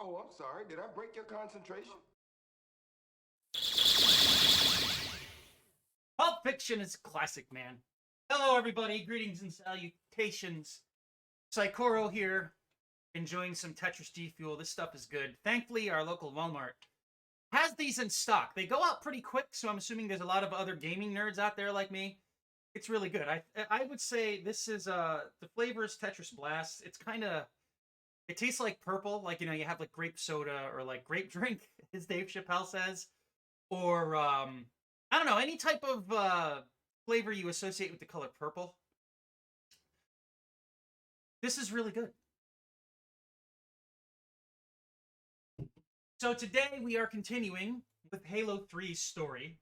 Oh, I'm sorry. Did I break your concentration? Pulp Fiction is classic, man. Hello, everybody. Greetings and salutations. Saikoro here, enjoying some Tetris G Fuel. This stuff is good. Thankfully, our local Walmart has these in stock. They go out pretty quick, so I'm assuming there's a lot of other gaming nerds out there like me. It's really good. I would say this is the flavor is Tetris Blast. It's kind of it tastes like purple, like you have like grape soda or like grape drink, as Dave Chappelle says, or I don't know, any type of flavor you associate with the color purple. This is really good. So today we are continuing with Halo 3's story.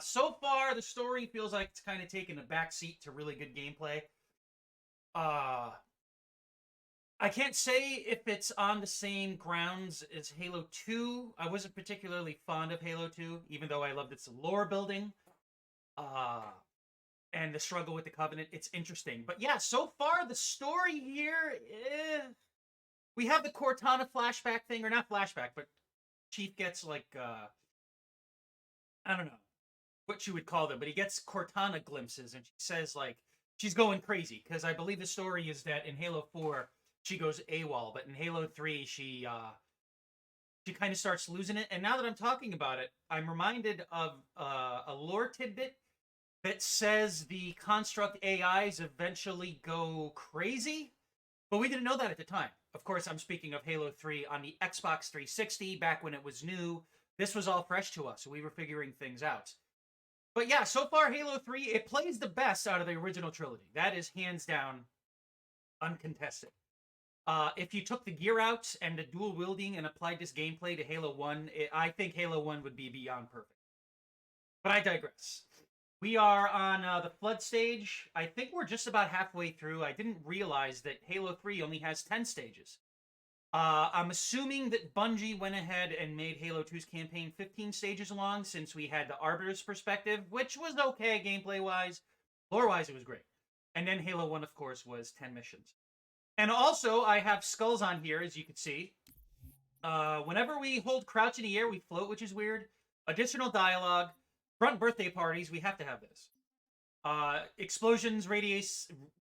So far, the story feels like it's kind of taken a backseat to really good gameplay. I can't say if it's on the same grounds as Halo 2. I wasn't particularly fond of Halo 2, even though I loved its lore building. And the struggle with the Covenant. It's interesting. But yeah, so far, the story here, we have the Cortana flashback thing, or not flashback, but Chief gets like, I don't know what you would call them, but he gets Cortana glimpses, and she says like, she's going crazy, because I believe the story is that in Halo 4, she goes AWOL, but in Halo 3, she kind of starts losing it. And now that I'm talking about it, I'm reminded of a lore tidbit that says the construct AIs eventually go crazy, but we didn't know that at the time. Of course, I'm speaking of Halo 3 on the Xbox 360, back when it was new. This was all fresh to us, so we were figuring things out. But yeah, so far, Halo 3, it plays the best out of the original trilogy. That is hands down uncontested. If you took the gear out and the dual wielding and applied this gameplay to Halo 1, I think Halo 1 would be beyond perfect. But I digress. We are on the Flood stage. I think we're just about halfway through. I didn't realize that Halo 3 only has 10 stages. I'm assuming that Bungie went ahead and made Halo 2's campaign 15 stages long, since we had the Arbiter's perspective, which was okay gameplay-wise. Lore-wise, it was great. And then Halo 1, of course, was 10 missions. And also, I have skulls on here, as you can see. Whenever we hold crouch in the air, we float, which is weird. Additional dialogue. Grunt birthday parties, we have to have this. Explosions radii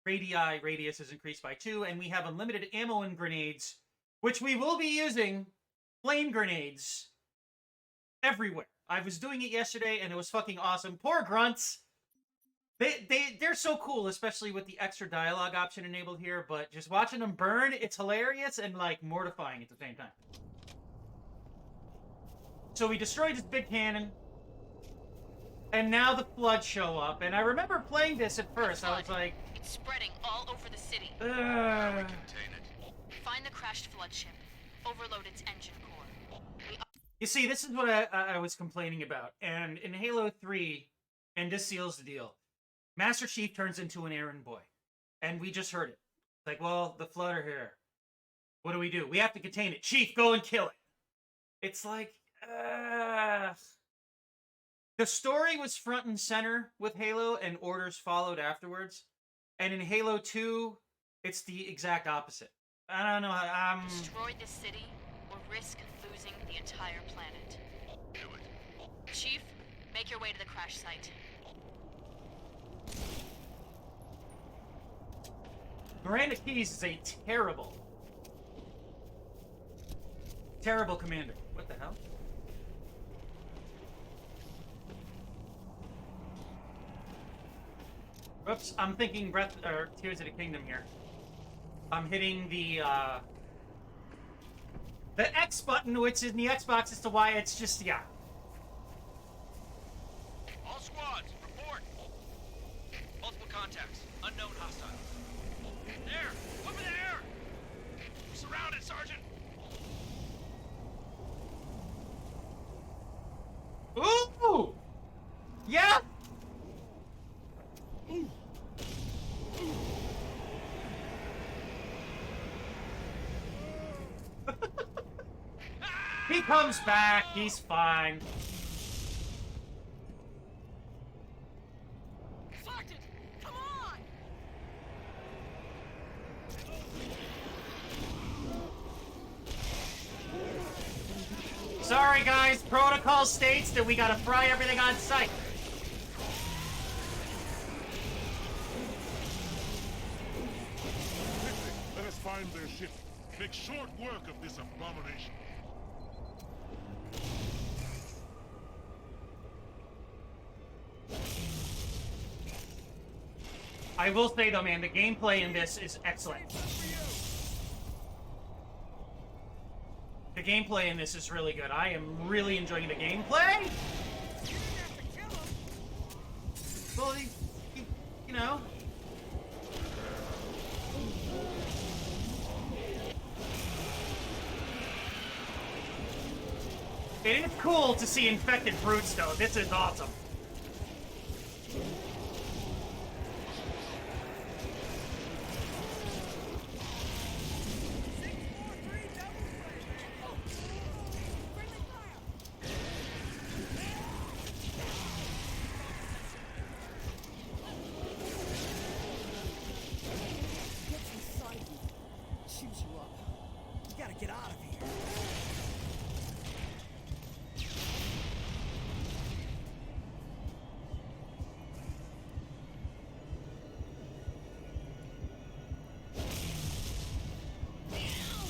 radius is increased by 2, and we have unlimited ammo and grenades, which we will be using flame grenades everywhere. I was doing it yesterday, and it was fucking awesome. Poor grunts. They're so cool, especially with the extra dialogue option enabled here, but just watching them burn, it's hilarious and, like, mortifying at the same time. So we destroyed this big cannon, and now the Flood show up, and I remember playing this at first. I was like, it's spreading all over the city. How do we contain it? Find the crashed Flood ship. Overload its engine core. You see, this is what I was complaining about. And in Halo 3, and this seals the deal, Master Chief turns into an errand boy. And we just heard it. It's like, well, the Flood are here. What do? We have to contain it. Chief, go and kill it. It's like, the story was front and center with Halo, and orders followed afterwards. And in Halo 2, it's the exact opposite. I don't know. Destroy this city or risk losing the entire planet. Do it. Chief, make your way to the crash site. Miranda Keyes is a terrible commander. What the hell? Oops, I'm thinking Tears of the Kingdom here. I'm hitting the X button, which is in the Xbox, is the Y. It's just, yeah. All squads, report. Multiple contacts. Unknown hostiles. There! Over there! We're surrounded, Sergeant! Ooh! Yeah! He comes back. He's fine. Sergeant, come on! Sorry, guys. Protocol states that we gotta fry everything on sight. Let us find their ship. Make short work of this abomination. I will say though, man, the gameplay in this is excellent. The gameplay in this is really good. I am really enjoying the gameplay. Well, you know. It is cool to see infected brutes, though. This is awesome.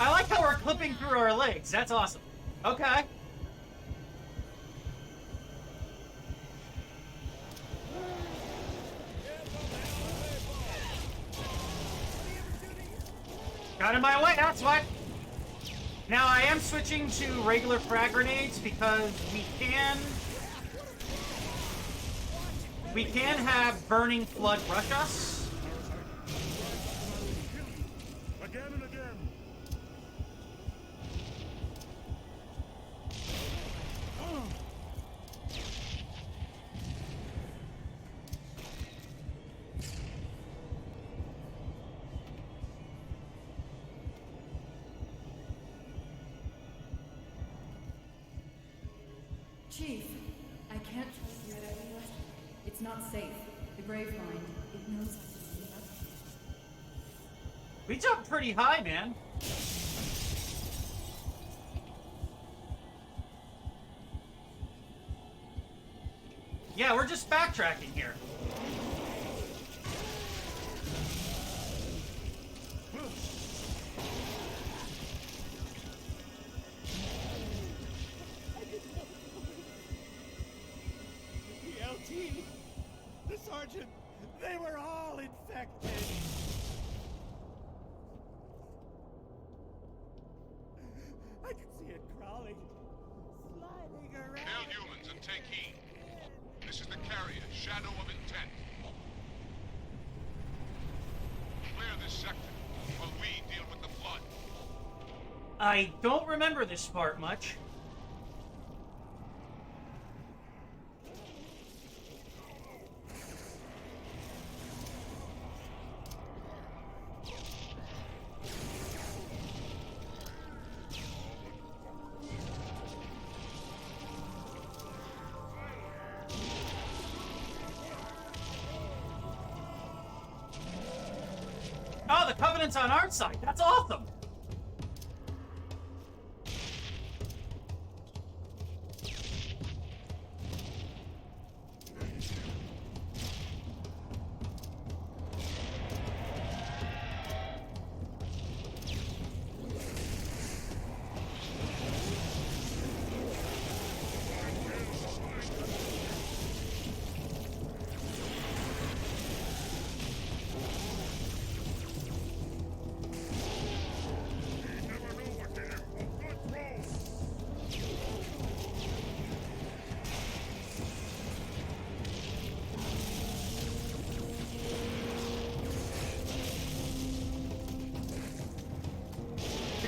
I like how we're clipping through our legs. That's awesome. Okay. Got in my way, that's what. Now I am switching to regular frag grenades because we can have burning flood rush us. Again and again. Chief, I can't trust you at everyone. It's not safe. The grave mind, it knows how to see us. We jumped pretty high, man. Yeah, we're just backtracking here. The sergeant, they were all infected. I can see it crawling, sliding around. Hail humans and take heed. This is the carrier, Shadow of Intent. Clear this sector while we deal with the flood. I don't remember this part much. Oh, the Covenant's on our side. That's awesome.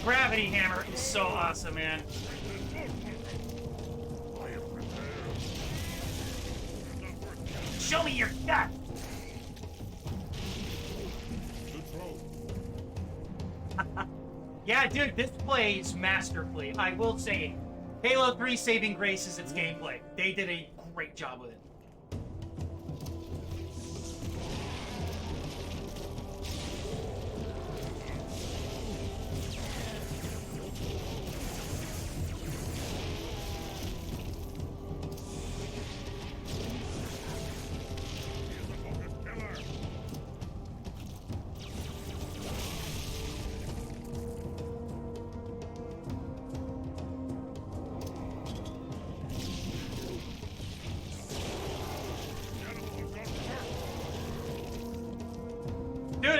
Gravity hammer is so awesome, man. Show me your gut. Yeah, dude, this plays masterfully. I will say, Halo 3 saving grace is its gameplay. They did a great job with it.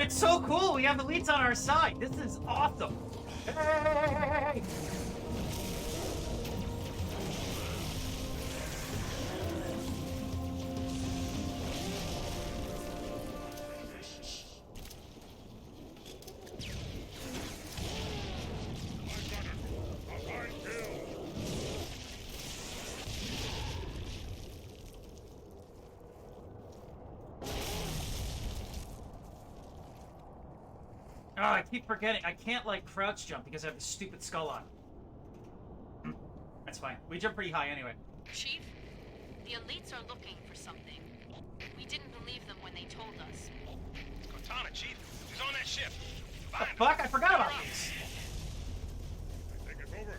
it's so cool. We have elites on our side. This is awesome. Hey! Oh, I keep forgetting. I can't, like, crouch jump because I have this stupid skull on. That's fine. We jump pretty high anyway. Chief, the elites are looking for something. We didn't believe them when they told us. It's Cortana, Chief. She's on that ship. The fuck? I forgot about this. I think it's over.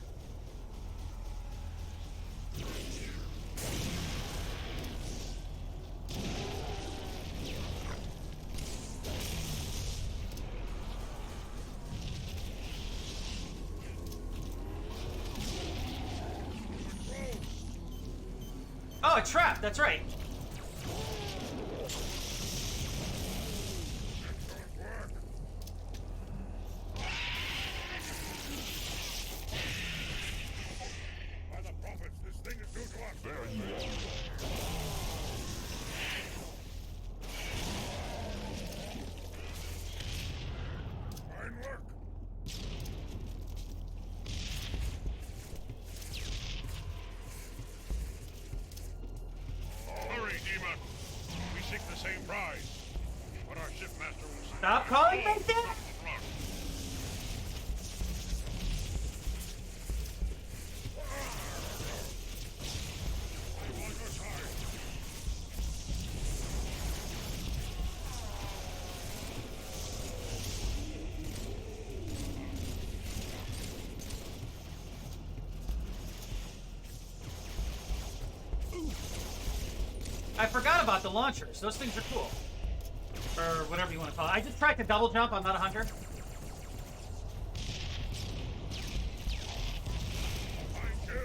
Oh, a trap. That's right. By the prophets, this thing is due to us. Very good. Fine work. Hurry, Demon. We seek the same prize. But our shipmaster will see. Stop calling me that. Run. I'm on your side. I forgot about the launchers. Those things are cool. Or whatever you want to call it. I just tried to double jump. I'm not a hunter. Fine kill.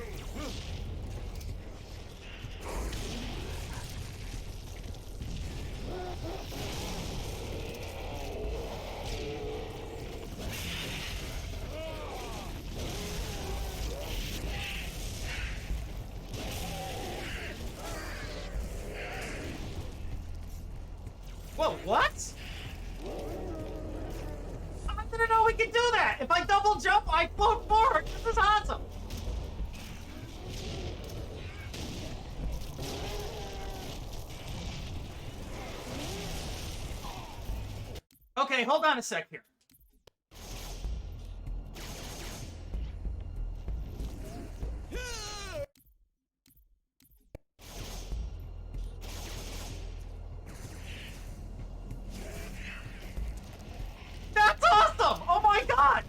Whoa, what? I didn't know we could do that. If I double jump, I float forward. This is awesome. Okay, hold on a sec here. That's awesome! Oh my god!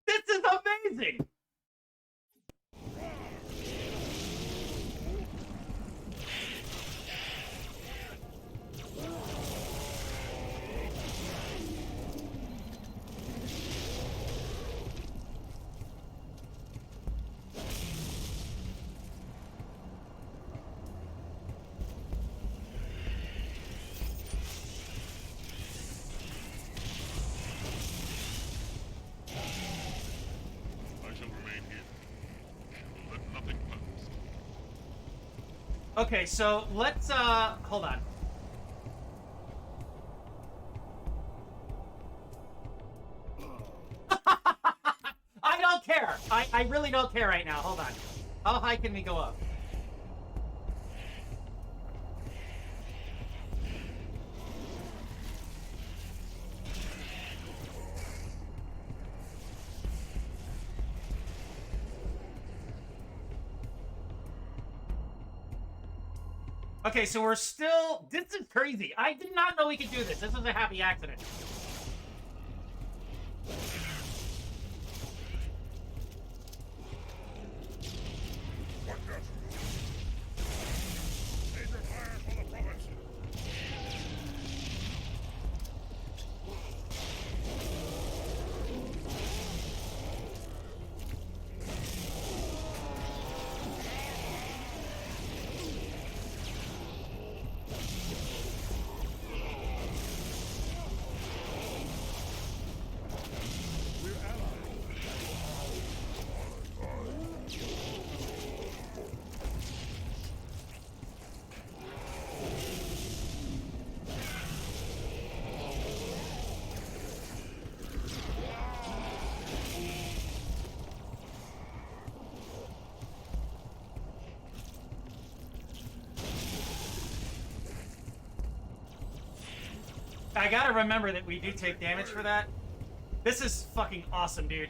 This is amazing! I shall remain here. Let nothing pass. Okay, so let's, hold on. I don't care. I really don't care right now. Hold on. How high can we go up? Okay, so we're still... This is crazy. I did not know we could do this. This was a happy accident. Major fire for the province. We're allies. I gotta remember that we do take damage for that. This is fucking awesome, dude.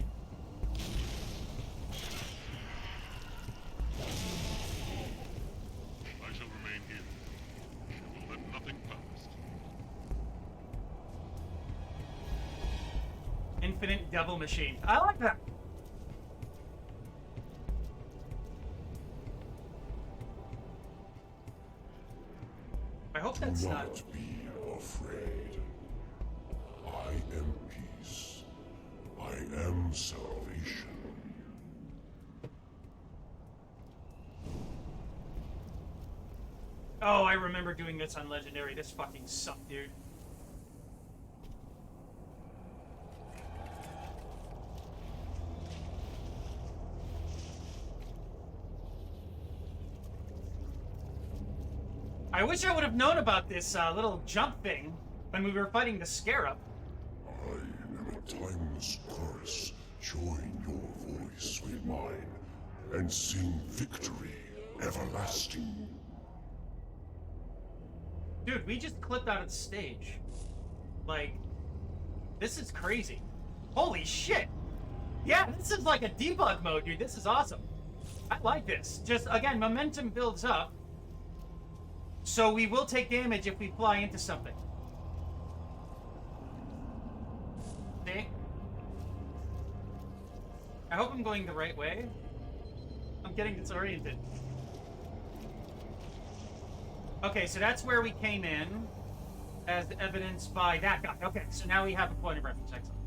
I shall remain here. I will let nothing pass. Infinite devil machine. I like that. I hope that's not... be afraid. I am peace. I am salvation. Oh, I remember doing this on Legendary. This fucking sucked, dude. I wish I would have known about this little jump thing when we were fighting the Scarab. I am a timeless chorus. Join your voice with mine and sing victory everlasting. Dude, we just clipped out of the stage. Like, this is crazy. Holy shit! Yeah, this is like a debug mode, dude. This is awesome. I like this. Just, again, momentum builds up. So we will take damage if we fly into something. See? I hope I'm going the right way. I'm getting disoriented. Okay, so that's where we came in, as evidenced by that guy. Okay, so now we have a point of reference. Excellent.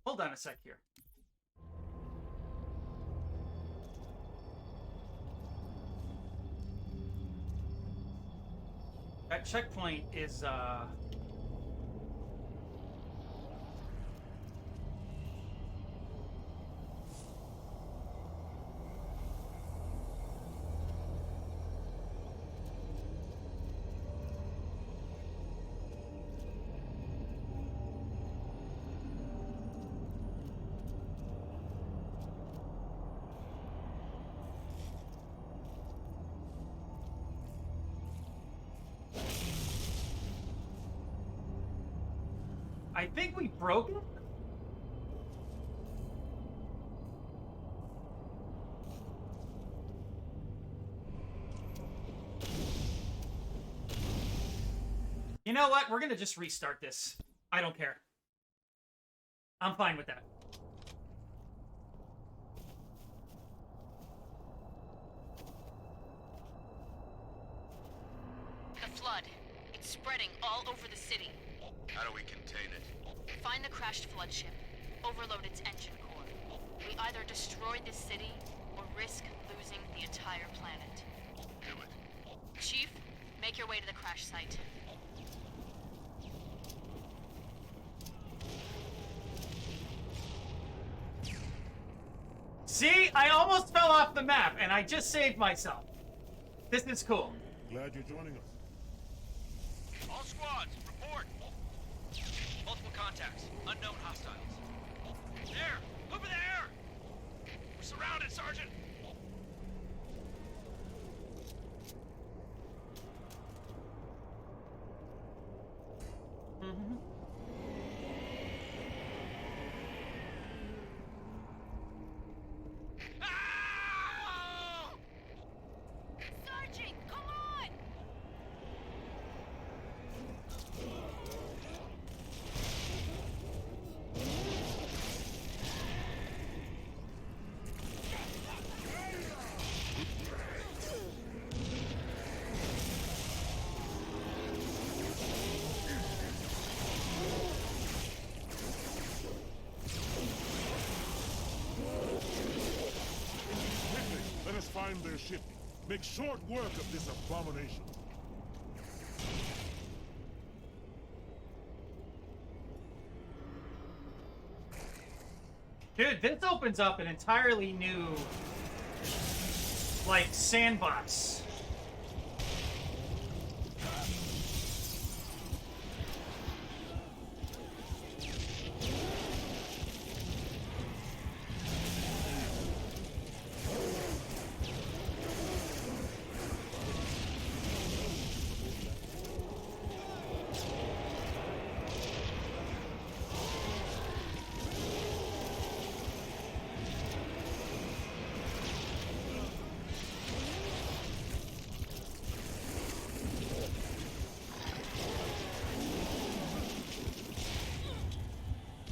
Hold on a sec here. That checkpoint is, I think we broke it. You know what? We're gonna just restart this. I don't care. I'm fine with that. The flood. It's spreading all over the city. How do we contain it? Find the crashed flood ship. Overload its engine core. We either destroy this city or risk losing the entire planet. Do it. Chief, make your way to the crash site. See? I almost fell off the map, and I just saved myself. This is cool. Glad you're joining us. All squads, report. Multiple contacts. Unknown hostiles. There! Over there! We're surrounded, Sergeant! Ah! Sergeant, come on! Quickly, let us find their ship. Make short work of this abomination. Dude, this opens up an entirely new, like, sandbox.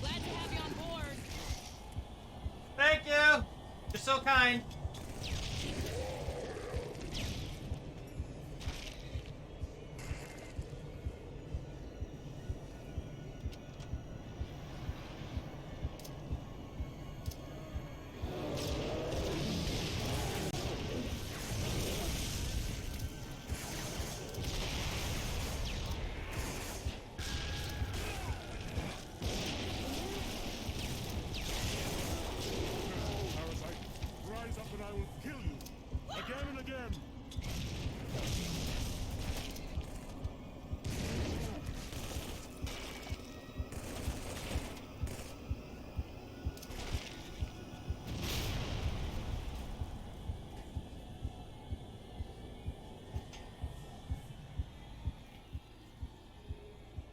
Glad to have you on board. Thank you! You're so kind. Parasite, rise up and I will kill you. Again and again.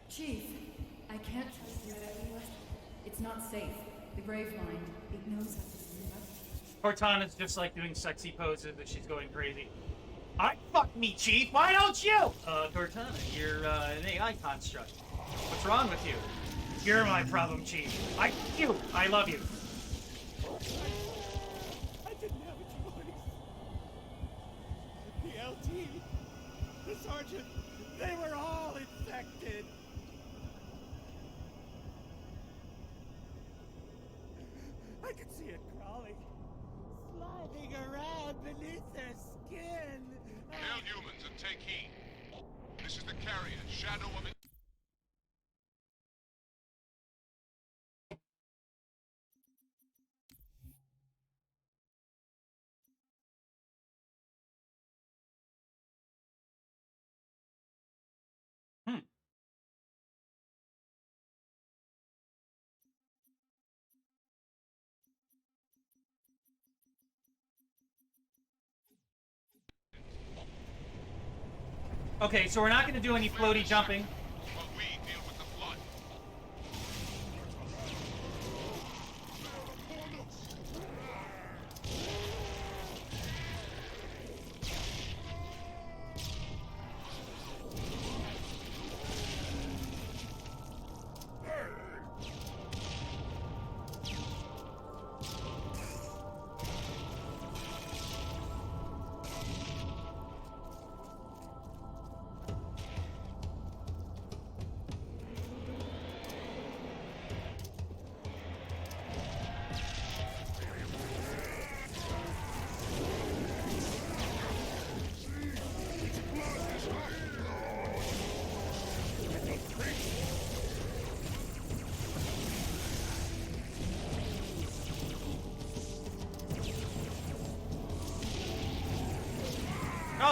Chief, I can't trust you at any less. It's not safe. The grave mind, it knows how to do that. Cortana's just like doing sexy poses and she's going crazy. I fuck me, Chief. Why don't you? Cortana, you're an AI construct. What's wrong with you? You're my problem, Chief. I love you. I didn't have a choice. The LT, the sergeant, they were all infected. I could see it crawling, sliding around beneath their skin. Hail humans and take heed. This is the carrier, Shadow of it. Hmm. Okay, so we're not going to do any floaty jumping. While we deal with the flood.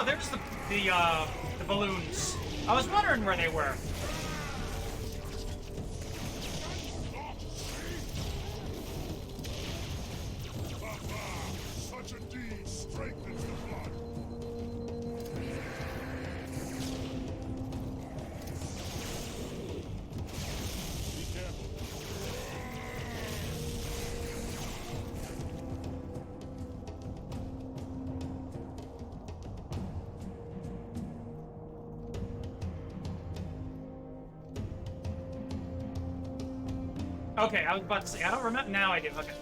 Oh, there's the balloons. I was wondering where they were. Such a deed strengthens the blood. Be careful. Okay, I was about to say, I don't remember. Now I do. Okay.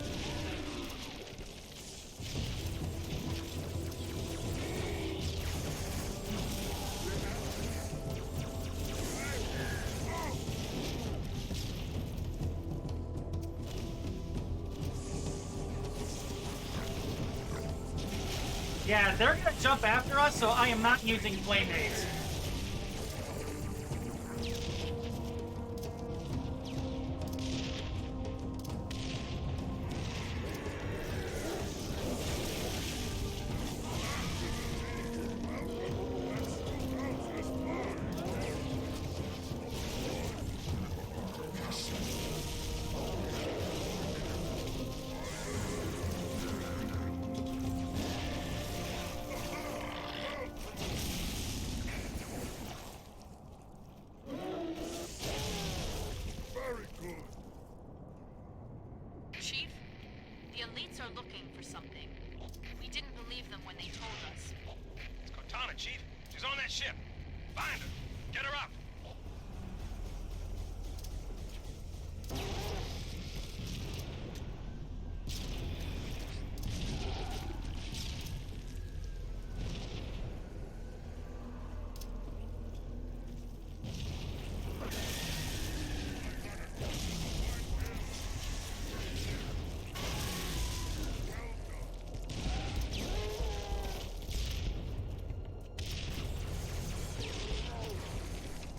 Yeah, they're gonna jump after us, so I am not using flame haze. Very good. Chief, the elites are looking for something. We didn't believe them when they told us. It's Cortana, Chief. She's on that ship. Find her. Get her up.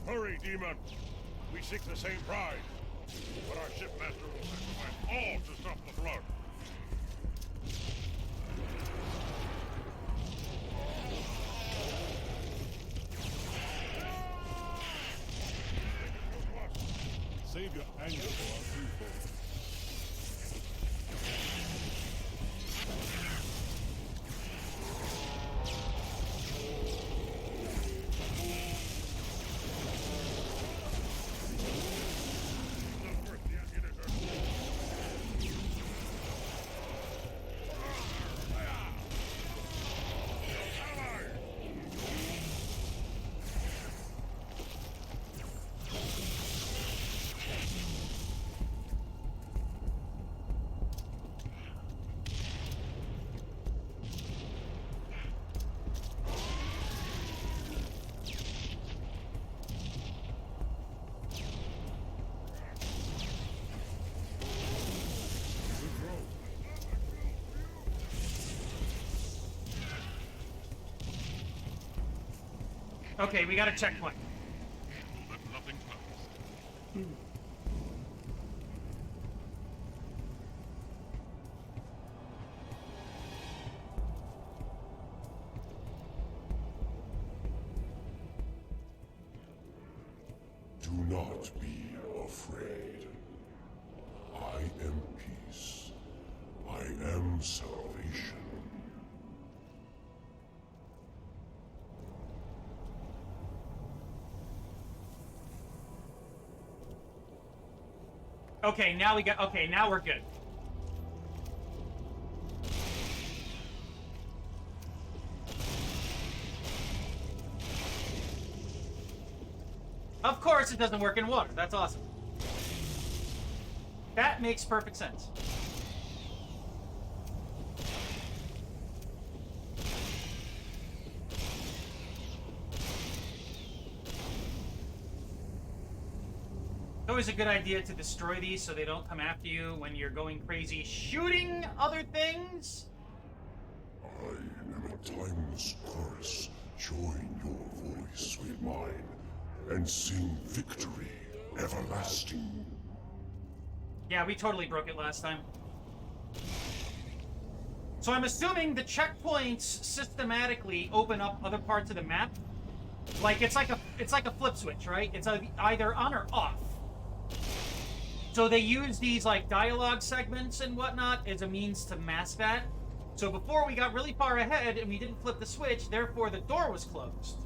Hurry, demon. We seek the same prize. But our shipmaster will sacrifice all to stop the flood. Save your anger for our people. Okay, we got a checkpoint. Let nothing pass. Do not be afraid. I am peace. I am salvation. Okay, now we got. Okay, now we're good. Of course, it doesn't work in water. That's awesome. That makes perfect sense. It's always a good idea to destroy these so they don't come after you when you're going crazy shooting other things. I am a timeless chorus. Join your voice with mine and sing victory everlasting. Yeah, we totally broke it last time. So I'm assuming the checkpoints systematically open up other parts of the map. Like it's like a flip switch, right? It's either on or off. So they use these like dialogue segments and whatnot as a means to mask that. So before we got really far ahead and we didn't flip the switch, therefore the door was closed.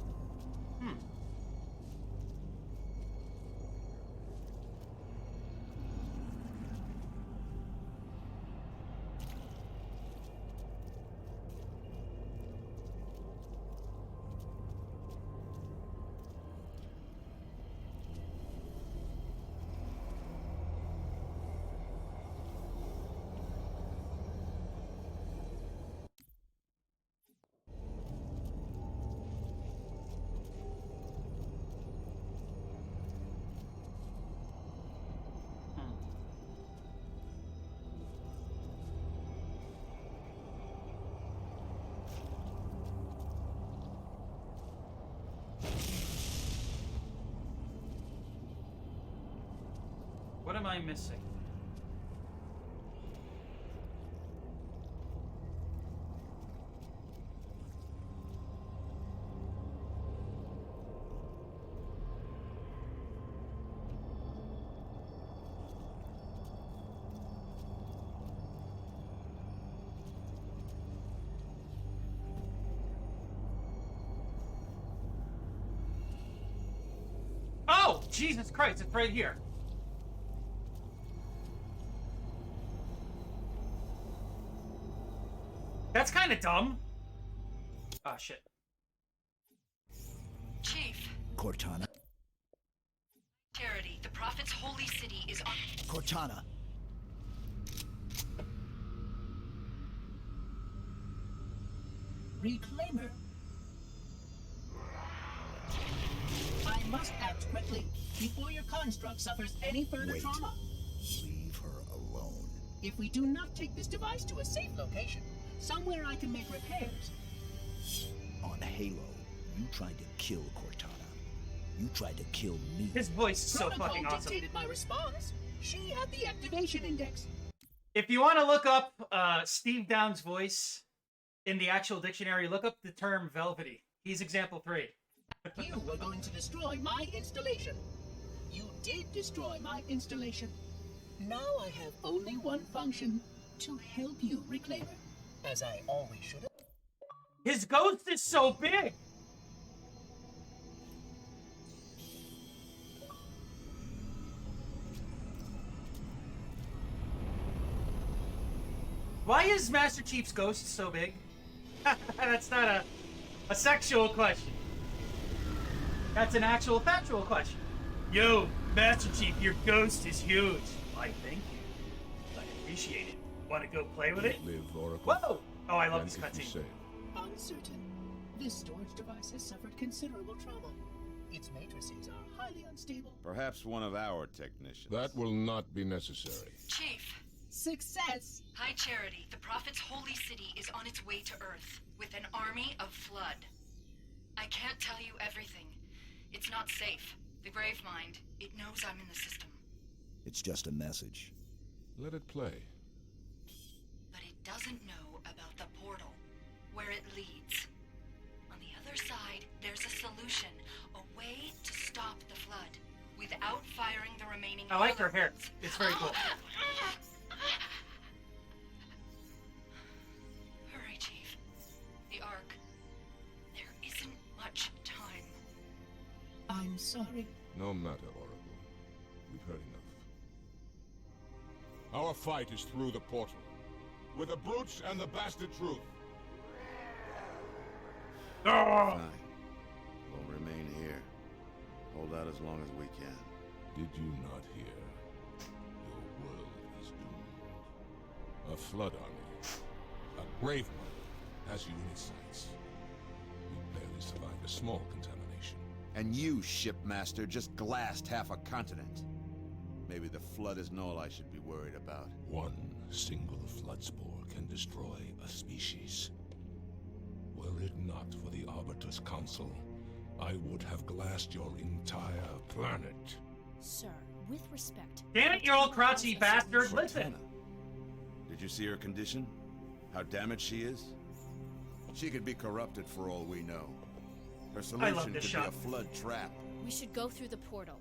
What am I missing? Oh, Jesus Christ, it's right here. That's kind of dumb. Oh, shit. Chief, Cortana. Charity, the Prophet's holy city is on... Cortana. Reclaimer. I must act quickly before your construct suffers any further Wait. trauma. Leave her alone. If we do not take this device to a safe location, somewhere I can make repairs. On Halo, you tried to kill Cortana. You tried to kill me. His voice is so Protocol fucking awesome. dictated my response. She had the activation index. If you want to look up Steve Downes' voice in the actual dictionary, look up the term velvety. He's example 3. You were going to destroy my installation. You did destroy my installation. Now I have only one function: to help you, Reclaimer. As I always should have. His ghost is so big! Why is Master Chief's ghost so big? That's not a sexual question. That's an actual factual question. Yo, Master Chief, your ghost is huge. Why, thank you. I appreciate it. Want to go play with it? Live, Oracle. Whoa! Oh, I love And this if you cutscene. say. Uncertain. This storage device has suffered considerable trauma. Its matrices are highly unstable. Perhaps one of our technicians. That will not be necessary. Chief, Success! High Charity, the Prophet's holy city is on its way to Earth with an army of Flood. I can't tell you everything. It's not safe. The Gravemind, it knows I'm in the system. It's just a message. Let it play. But it doesn't know about the portal, where it leads. On the other side, there's a solution, a way to stop the Flood, without firing the remaining... I like her hair. It's very cool. Hurry, Chief. The Ark. There isn't much time. I'm sorry. No matter, Oracle. We've heard enough. Our fight is through the portal. With the brutes and the bastard truth. Fine. We'll remain here. Hold out as long as we can. Did you not hear? Your world is doomed. A flood army. A grave mother has you in its sights. You barely survived a small contamination. And you, shipmaster, just glassed half a continent. Maybe the flood isn't all I should be worried about. One single flood spore can destroy a species. Were it not for the Arbiter's Council, I would have glassed your entire planet. Sir, with respect... Damn it, you old crouchy bastard! Listen! Did you see her condition? How damaged she is? She could be corrupted for all we know. Her I solution love could this be shot. a flood trap. We should go through the portal.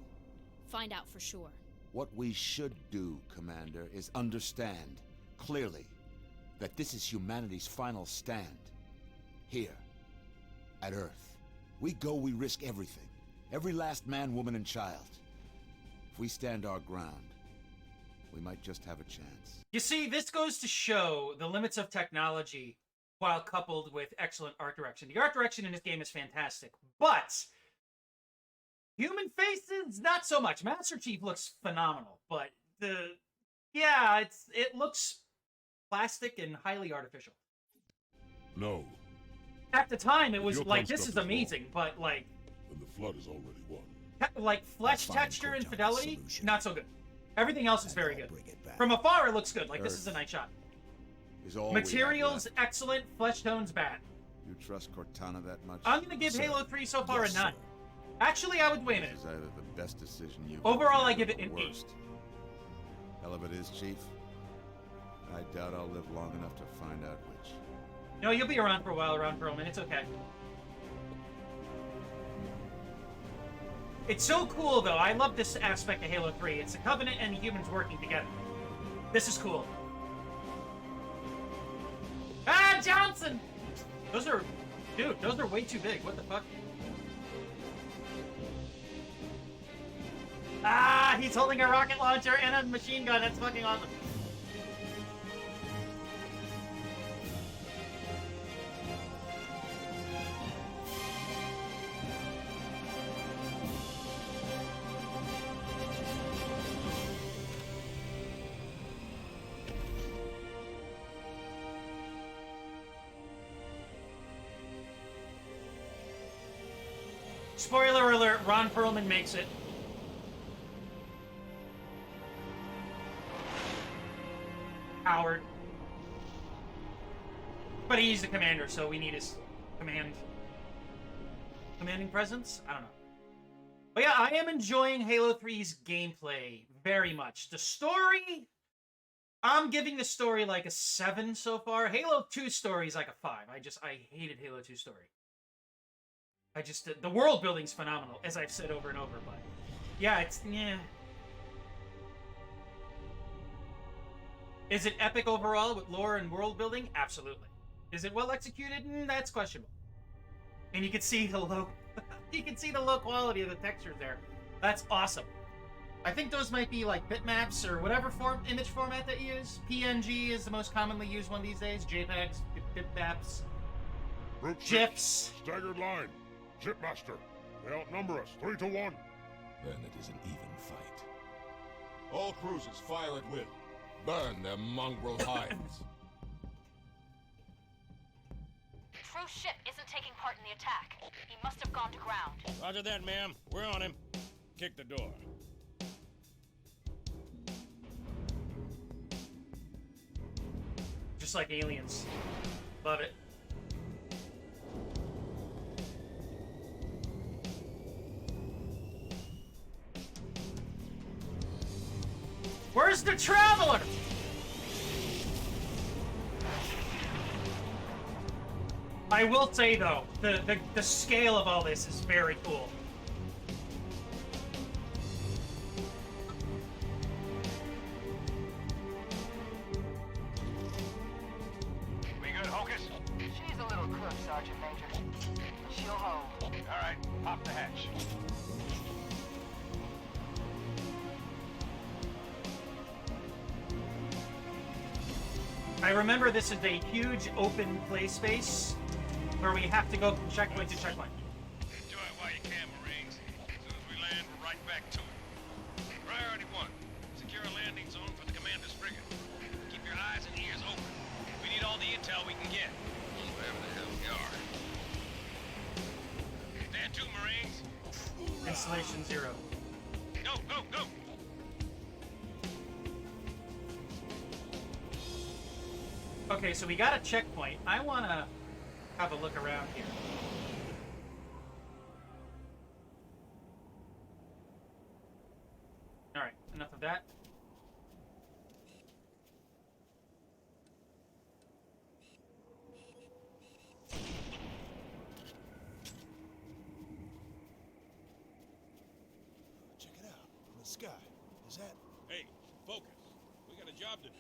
Find out for sure. What we should do, Commander, is understand, clearly, that this is humanity's final stand. Here, at Earth. We go, we risk everything. Every last man, woman, and child. If we stand our ground, we might just have a chance. You see, this goes to show the limits of technology while coupled with excellent art direction. The art direction in this game is fantastic, but human faces, not so much. Master Chief looks phenomenal, but it looks plastic and highly artificial. No. At the time, it was Your like, this construct is is amazing, wrong. but like, And the flood is already won. like flesh I'll find texture and Cortana's fidelity, solution. not so good. Everything else is very I'll good. bring it back. From afar, it looks good. Like, this Earth is a nice shot. Is all we have Materials, left. excellent. Flesh tones, bad. You trust Cortana that much? I'm gonna give Sir. Halo 3 so far Yes, a 9. sir. Actually, I would wait a This minute. is either the best decision you've Overall, ever I made give or it an the 8. worst. Hell of it is, Chief. I doubt I'll live long enough to find out which. No, you'll be around for a while, around Perlman. It's okay. It's so cool, though. I love this aspect of Halo 3. It's the Covenant and the humans working together. This is cool. Ah, Johnson! Those are... Dude, those are way too big. What the fuck? Ah, he's holding a rocket launcher and a machine gun. That's fucking awesome. Spoiler alert, Ron Perlman makes it. Howard. But he's the commander, so we need his commanding presence? I don't know. But yeah, I am enjoying Halo 3's gameplay very much. The story, I'm giving the story like a 7 so far. Halo 2 story is like a 5. I hated Halo 2 story. The world building's phenomenal, as I've said over and over, but yeah, yeah. Is it epic overall with lore and world building? Absolutely. Is it well executed? That's questionable. And you can see the low, quality of the textures there. That's awesome. I think those might be like bitmaps or whatever image format that you use. PNG is the most commonly used one these days. JPEGs, bitmaps, Group six, GIFs. Staggered line. Shipmaster. They outnumber us 3-1. Then it is an even fight. All cruisers, fire at will. Burn their mongrel hides. True ship isn't taking part in the attack. He must have gone to ground. Roger that, ma'am. We're on him. Kick the door. Just like aliens. Love it. Where's the Traveler? I will say though, the scale of all this is very cool. We good, Hocus? She's a little crook, Sergeant Major. She'll hold. All right, pop the hatch. I remember this is a huge open play space where we have to go from checkpoint to checkpoint. Enjoy it while you can, Marines. As soon as we land, we're right back to it. Priority 1. Secure a landing zone for the commander's frigate. Keep your eyes and ears open. We need all the intel we can get. Wherever the hell we are. Stand to, Marines. Installation 0. Go, go, go! Okay, so we got a checkpoint. I want to have a look around here. All right, enough of that. sky. Is that... Hey, focus. We got a job to do.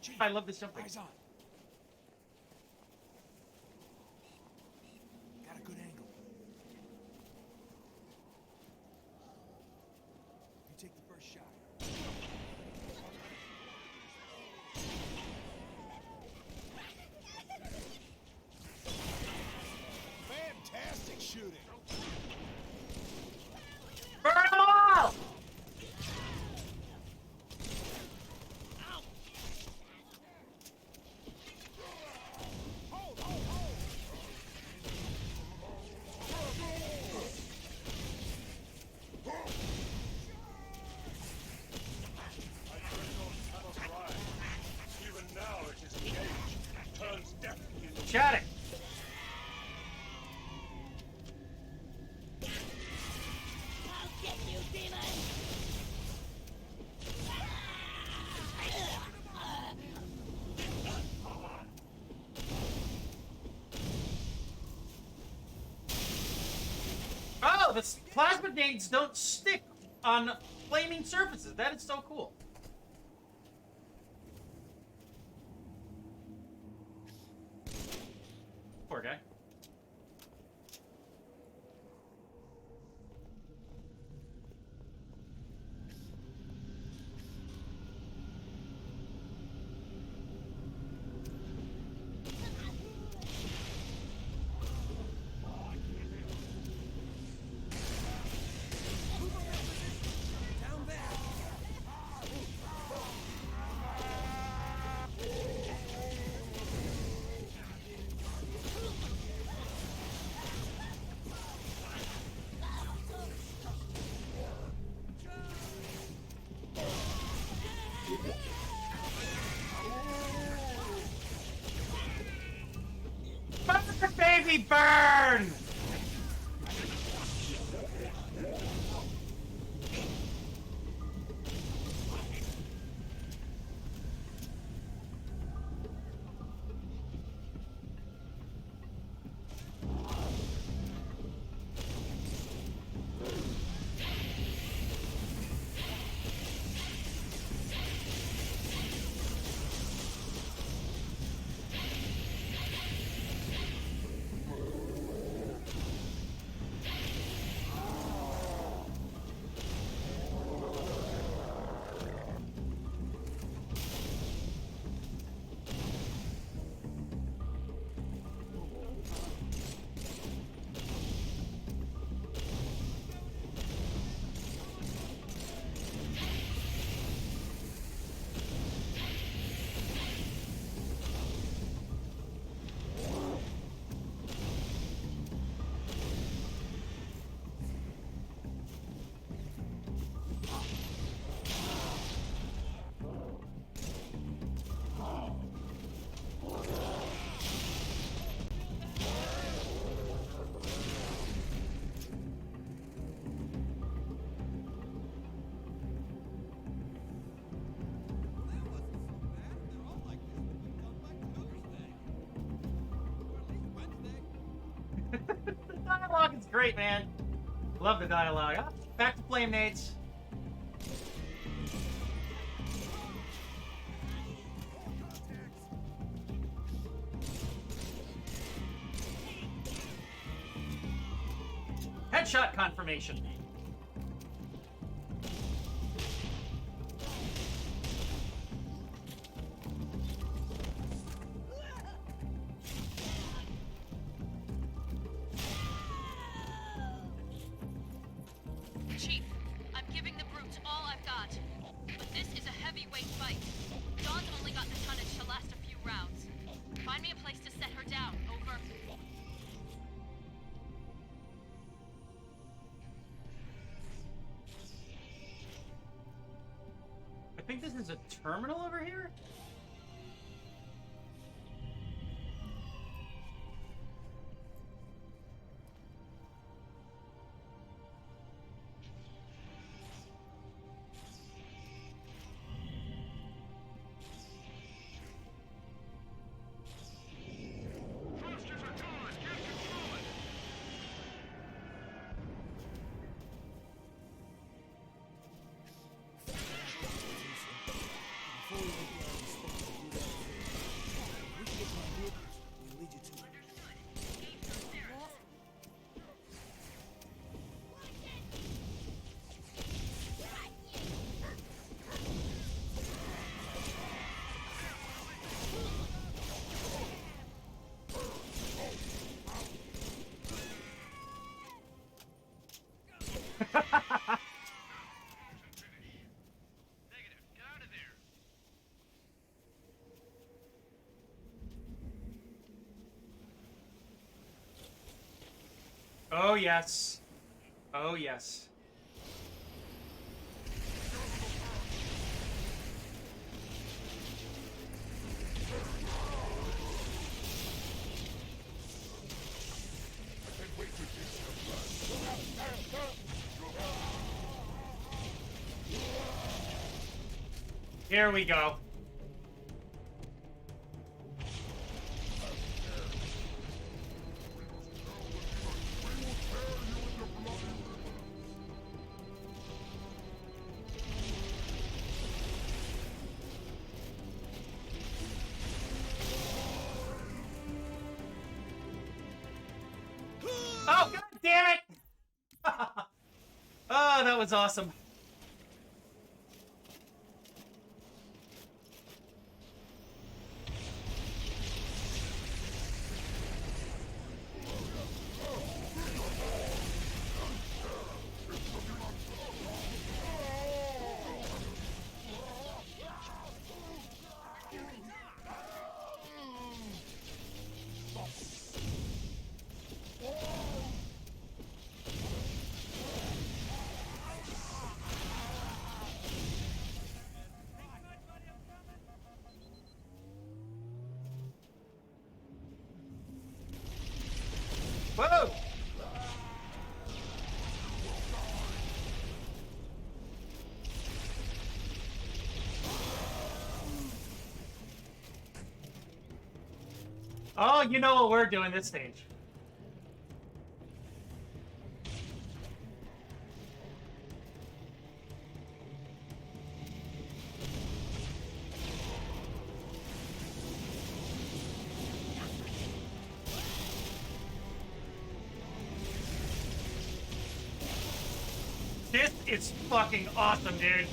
Chief, I love this jumping. eyes on. Got a good angle. You take the first shot. Fantastic shooting. Burn them all! Even now it is engaged. Turns definitely into... Shot it! I'll get you, demon! Oh, the plasma nades don't stick on flaming surfaces. That is so cool. Poor guy. Down there! Burn, baby, burn! The dialogue is great, man. Love the dialogue. Ah, back to flame nades. Headshot confirmation. Chief, I'm giving the brutes all I've got. But this is a heavyweight fight. Dawn's only got the tonnage to last a few rounds. Find me a place to set her down. Over. I think this is a terminal over here? before we make the island supposed to do that. We can get to our vehicles. We'll lead you to it. Oh, yes. Oh, yes. Here we go. Oh, god damn it! Oh, that was awesome. Whoa! Oh, you know what we're doing this stage. This is fucking awesome, dude.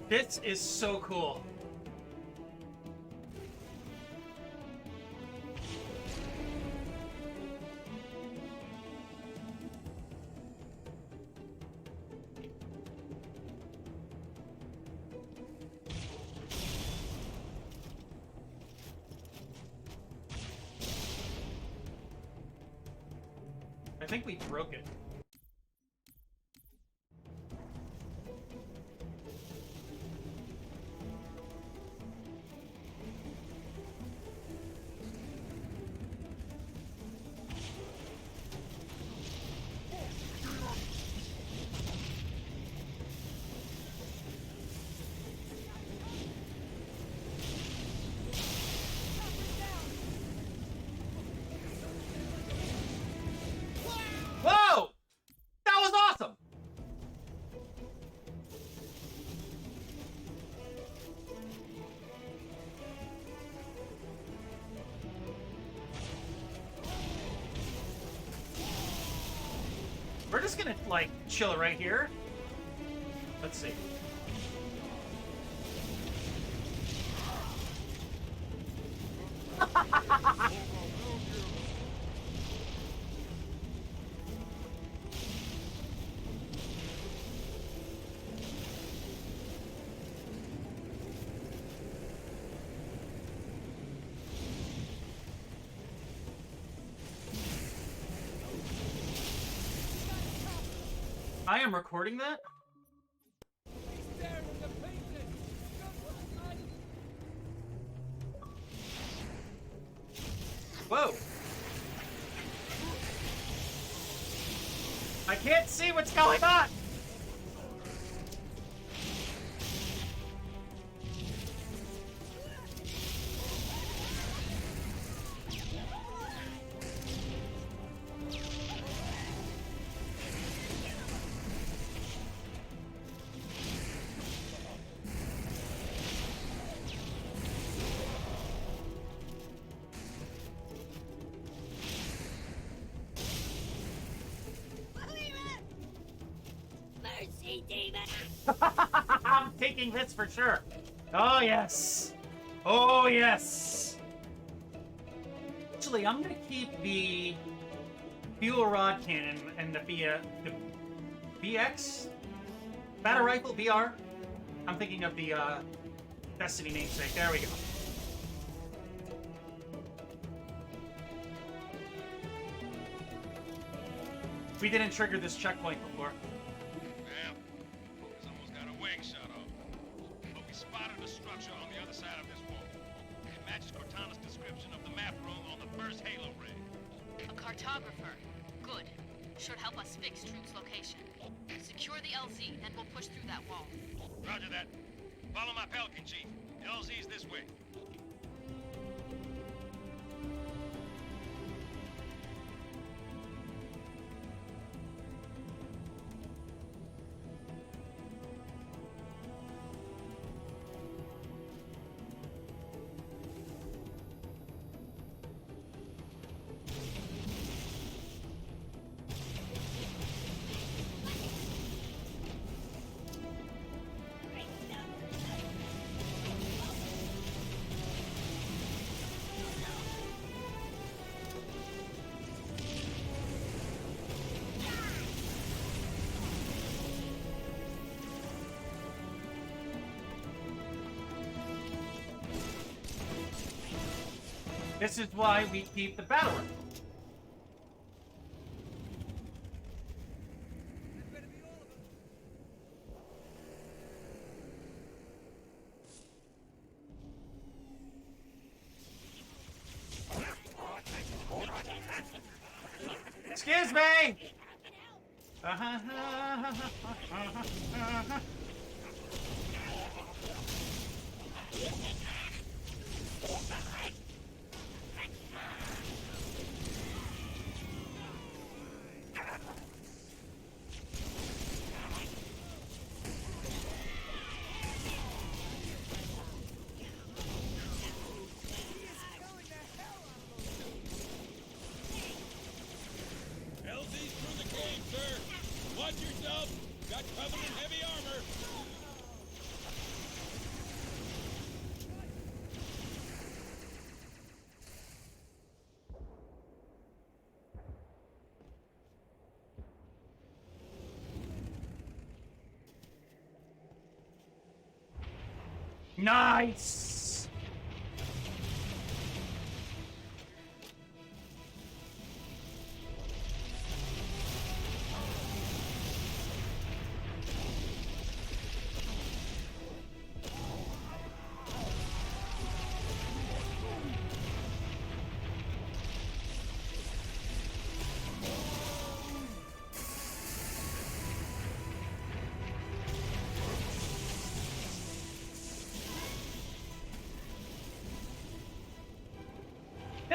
This is so cool. think we broke it. Whoa! That was awesome! We're just gonna, like, chill right here. Let's see. I am recording that? Whoa! I can't see what's going on! Mercy, demon! I'm taking this for sure. Oh, yes. Oh, yes. Actually, I'm going to keep the fuel rod cannon and the BX? Battle rifle, BR? I'm thinking of the Destiny namesake. There we go. We didn't trigger this checkpoint before. Well, it's almost got a wing shut off. But we spotted a structure on the other side of this wall. It matches Cortana's description of the map room on the first Halo rig. A cartographer. Good. Should help us fix Truth's location. Secure the LZ, and we'll push through that wall. Roger that. Follow my Pelican, Chief. The LZ's this way. This is why we keep the battle rifle. Excuse me! LZ's through the cave, sir. Watch yourself. Got Covenant heavy armor. Nice!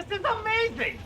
This is amazing!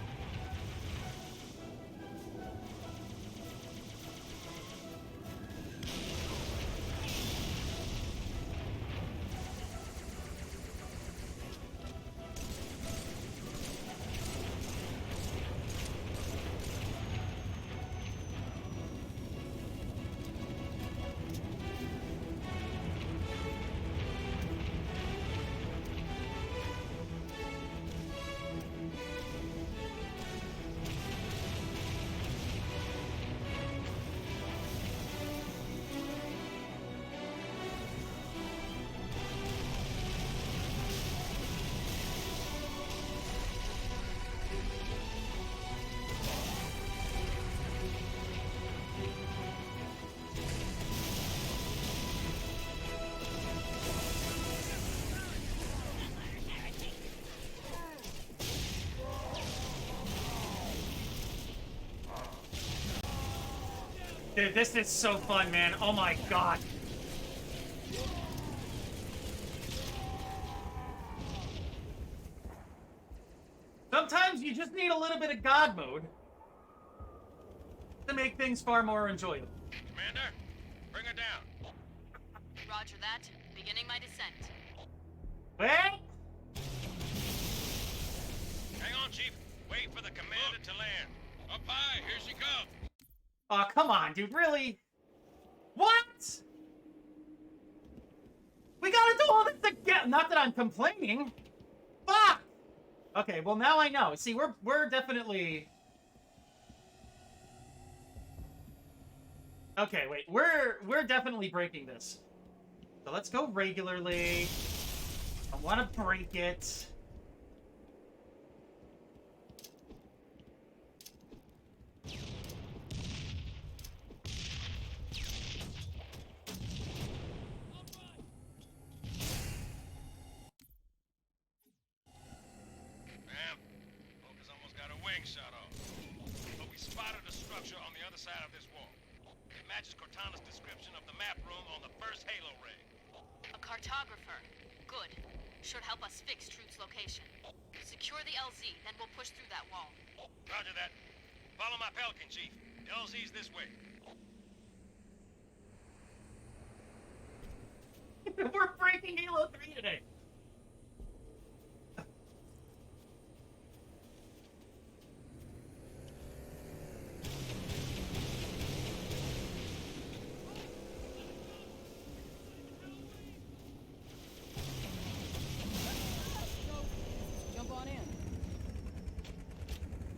Dude, this is so fun, man. Oh my god. Sometimes you just need a little bit of God mode to make things far more enjoyable. Commander, bring her down. Roger that. Beginning my descent. Wait! Hang on, Chief. Wait for the commander to land. Up high, here she comes. Aw, come on, dude, really? What? We gotta do all this again! Not that I'm complaining. Fuck! Okay, well now I know. See, we're definitely... Okay, wait, we're definitely breaking this. So let's go regularly. I wanna break it. Shot off. But we spotted a structure on the other side of this wall. It matches Cortana's description of the map room on the first Halo ring. A cartographer. Good. Should help us fix Truth's location. Secure the LZ, then we'll push through that wall. Roger that. Follow my Pelican, Chief. The LZ's this way. We're breaking Halo 3 today.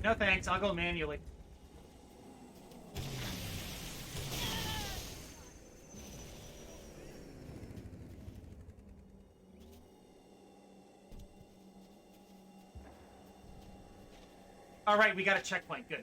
No thanks, I'll go manually. Alright, we got a checkpoint, good.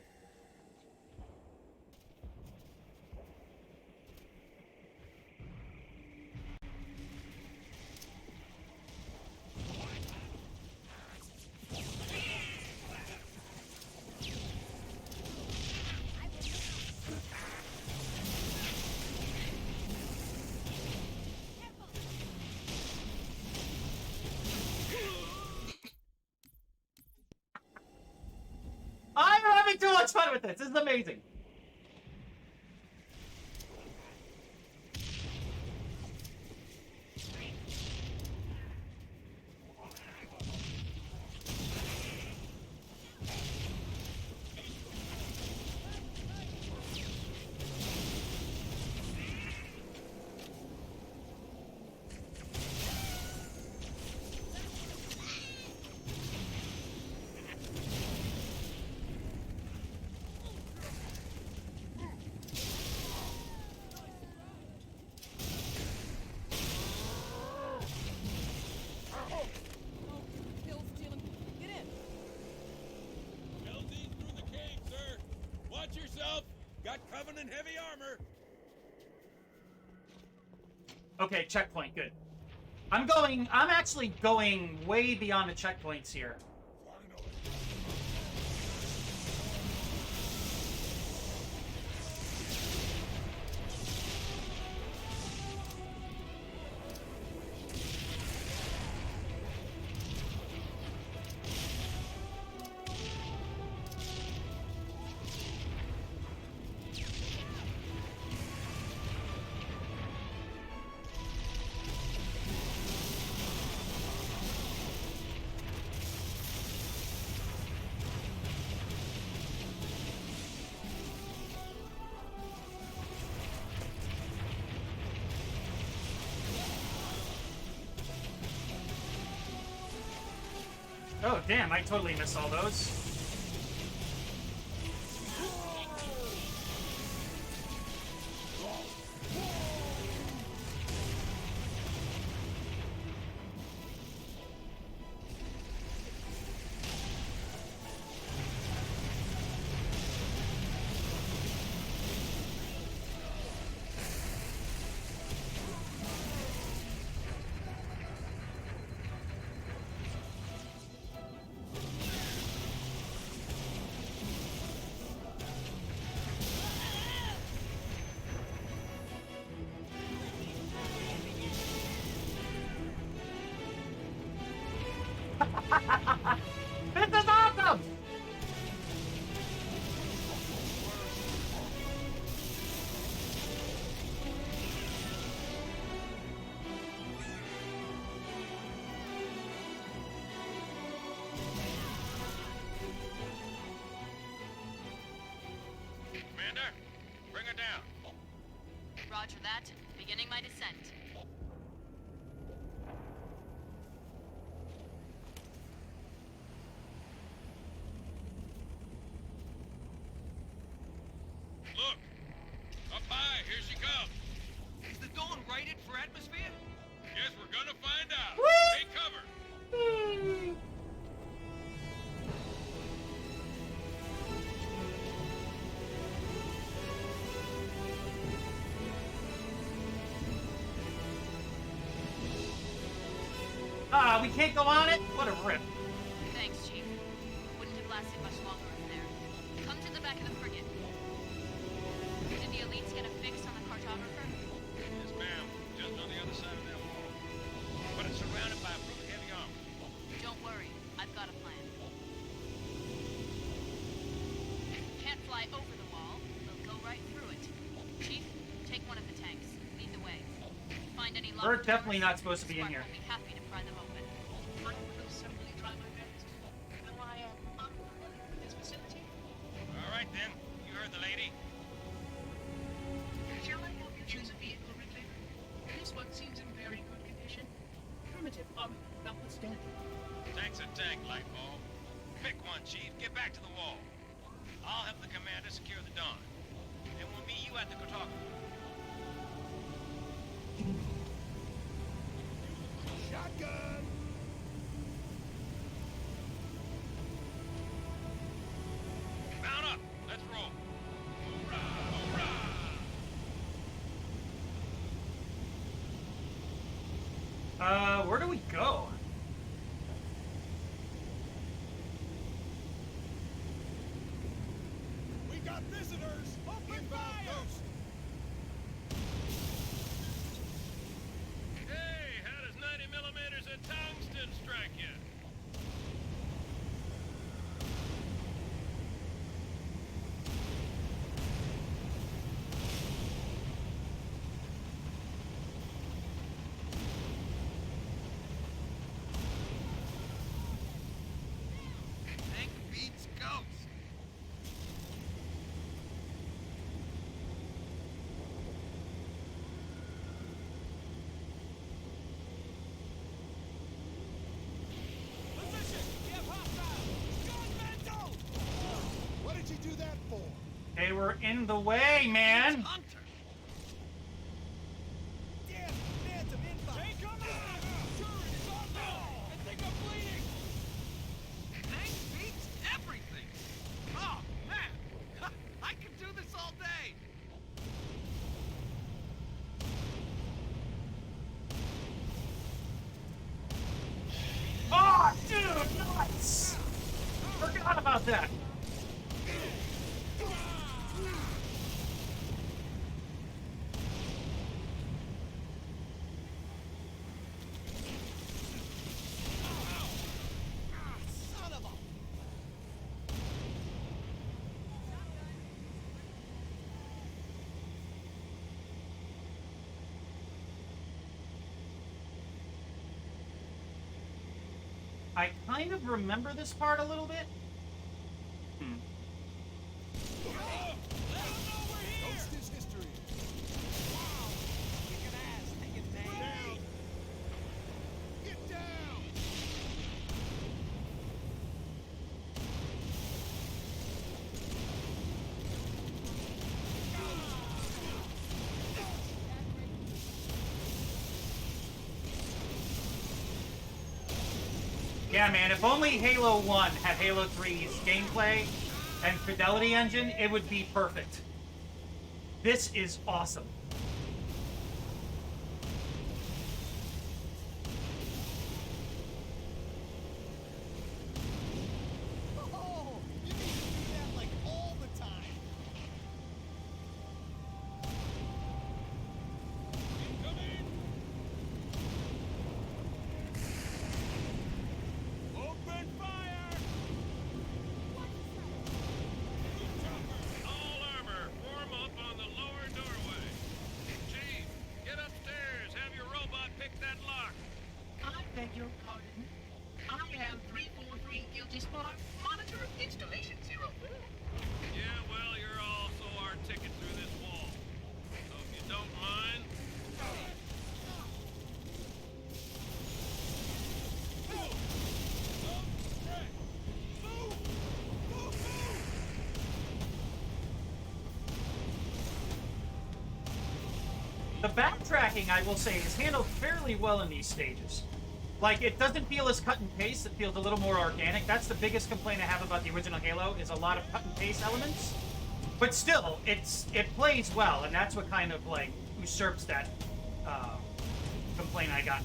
I'm having too much fun with this. This is amazing. Got Covenant heavy armor. Okay, checkpoint, good. I'm actually going way beyond the checkpoints here. Oh, damn, I totally missed all those. This is awesome! Commander, bring her down. Roger that. Beginning my descent. Look! Up high, here she comes. Is the Dawn rated for atmosphere? Guess we're gonna find out. Take cover. Ah, we can't go on it? What a rip. Thanks, Chief. Wouldn't have lasted much longer up there. Come to the back of the frigate. Did the elites get a fix on the cartographer? Yes, ma'am. Just on the other side of that wall. But it's surrounded by a brute heavy armor. Don't worry. I've got a plan. Can't fly over the wall. We'll go right through it. Chief, take one of the tanks. Lead the way. Find any We're definitely not supposed to be in here. We'll be happy to pry them open. I will certainly try my best. Will I operate this facility? All right, then. You heard the lady. Shall I help you choose a vehicle, Reclaimer? This one seems in very good condition. Primitive armor, notwithstanding. Tank's a tank, Lightball. Pick one, Chief. Get back to the wall. I'll help the commander secure the Dawn. And we'll meet you at the cartographer. Shotgun! Mount up. Let's roll. Hoorah! Hoorah! Where do we go? We got visitors! Open fire! Hey, how does 90mm and tungsten strike you? Tank beats ghost. Position! We have hostile! Gunmental! What did you do that for? They were in the way, man! Hunter. Damn! Phantom inbound! Take him out! Turret is on now! I think I'm bleeding! Tank beats everything. Oh, man. I could do this all day. Oh, dude, nuts! Forgot about that. Son of a... I kind of remember this part a little bit. Ghost is history. Wow! Kicking ass, taking names. Down! Get down! Yeah, man, if only Halo 1 had Halo 3's gameplay and fidelity engine, it would be perfect. This is awesome. Oh, you need to do that like all the time. Open fire! All armor, form up on the lower doorway. Chief, get upstairs. Have your robot pick that lock. I beg your pardon. I am 343 Guilty Spark, monitor installation 04. Yeah, well, you're also our ticket through this wall. So if you don't mind... The backtracking, I will say, is handled fairly well in these stages. Like, it doesn't feel as cut and paste, it feels a little more organic. That's the biggest complaint I have about the original Halo, is a lot of cut and paste elements. But still, it plays well, and that's what kind of, like, usurps that complaint I got.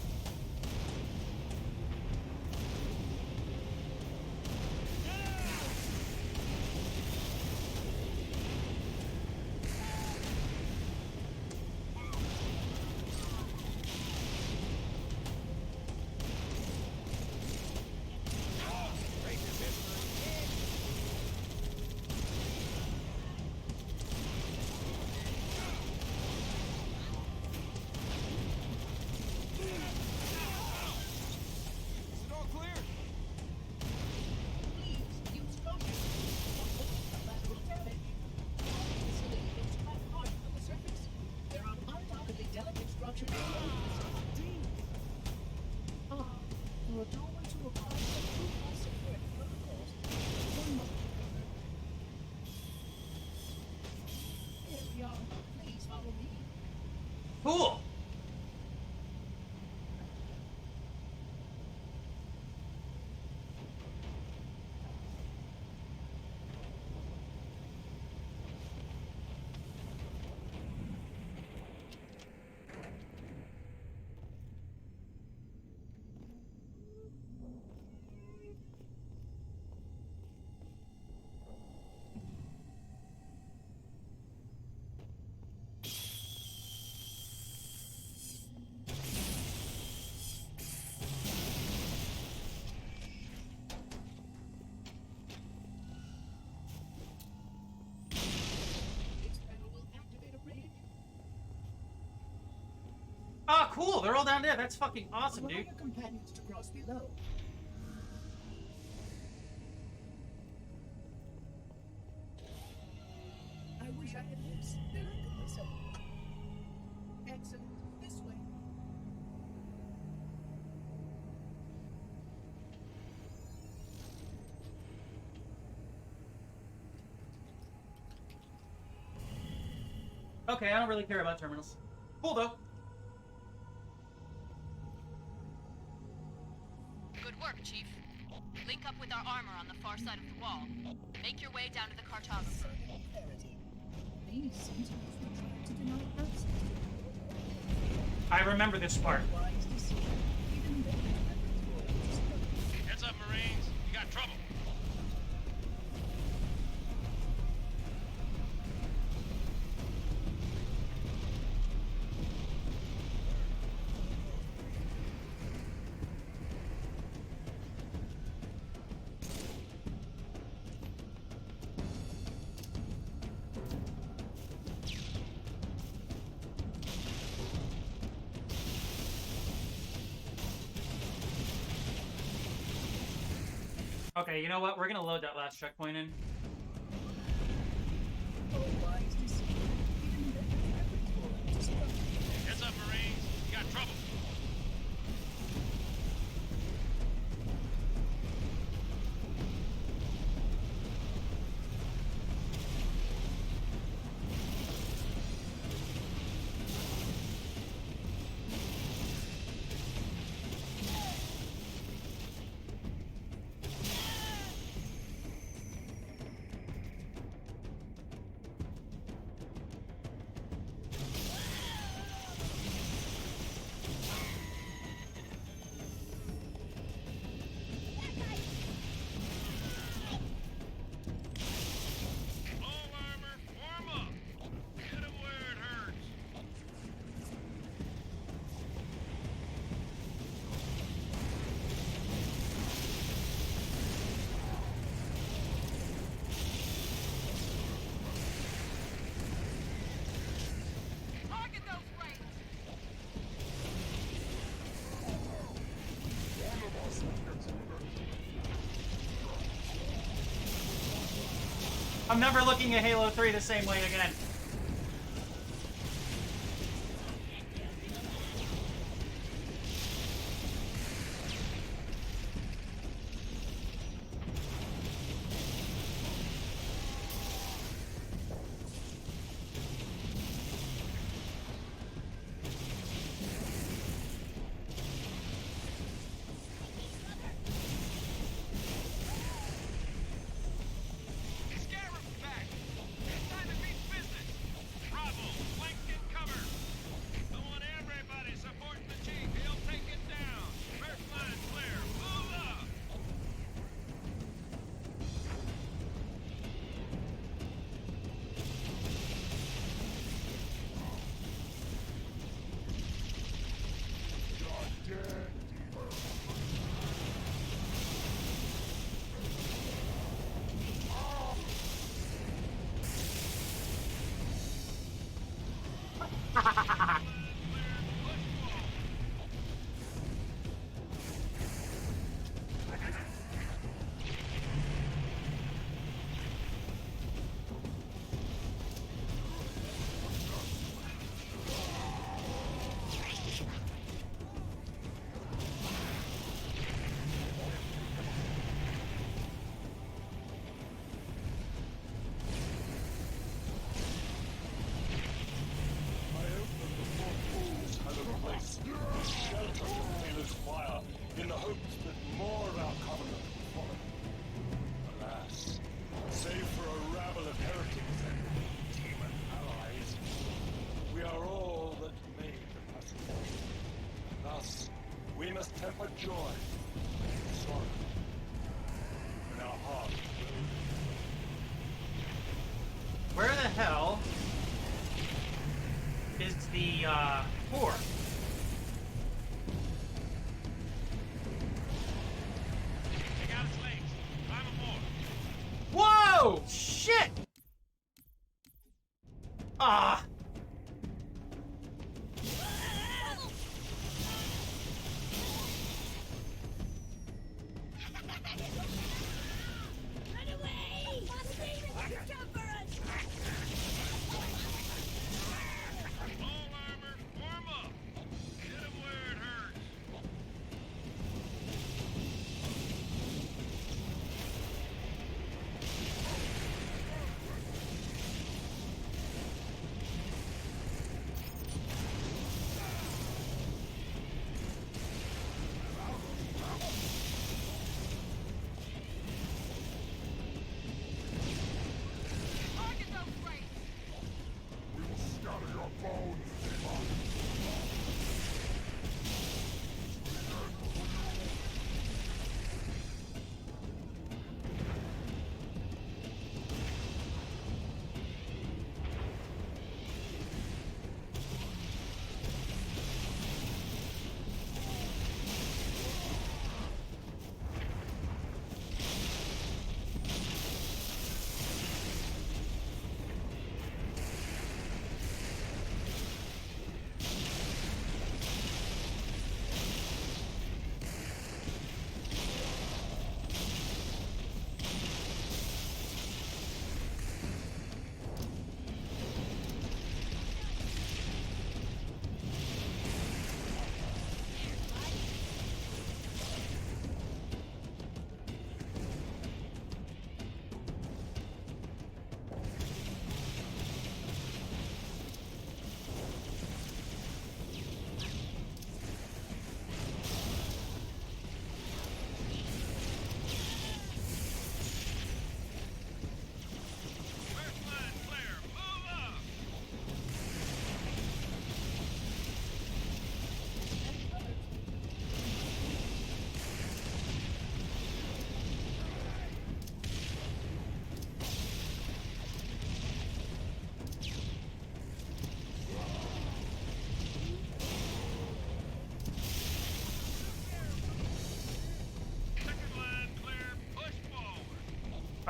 Is it all clear? Please use caution. Collateral damage. Facility looks quite hard on the surface. There are undoubtedly delicate structures. Ah, for a doorway to a part of true high security protocols. One moment. Here we are. Please follow me. Cool! This panel will activate a bridge. Ah, cool! They're all down there. That's fucking awesome, Allow dude. your companions to cross below. I wish I had lips that I could whistle. Excellent. This way. Okay, I don't really care about terminals. Cool, though. Good work, Chief. Link up with our armor on the far side of the wall. Make your way down to the cartographer. Clarity. These sentinels were trying to deny access. I remember this part. Wise decision. Even they Heads up, Marines. You got trouble. Okay, you know what? We're gonna load that last checkpoint in. wise decision. Even they Heads up, Marines. You got trouble. I'm never looking at Halo 3 the same way again. in the hopes that more of our covenant will follow. Alas, save for a rabble of heretics and demon allies, we are all that made the passage. Thus, we must temper joy with sorrow, and our hearts will. Where the hell is the core? Whoa! Shit! Ah!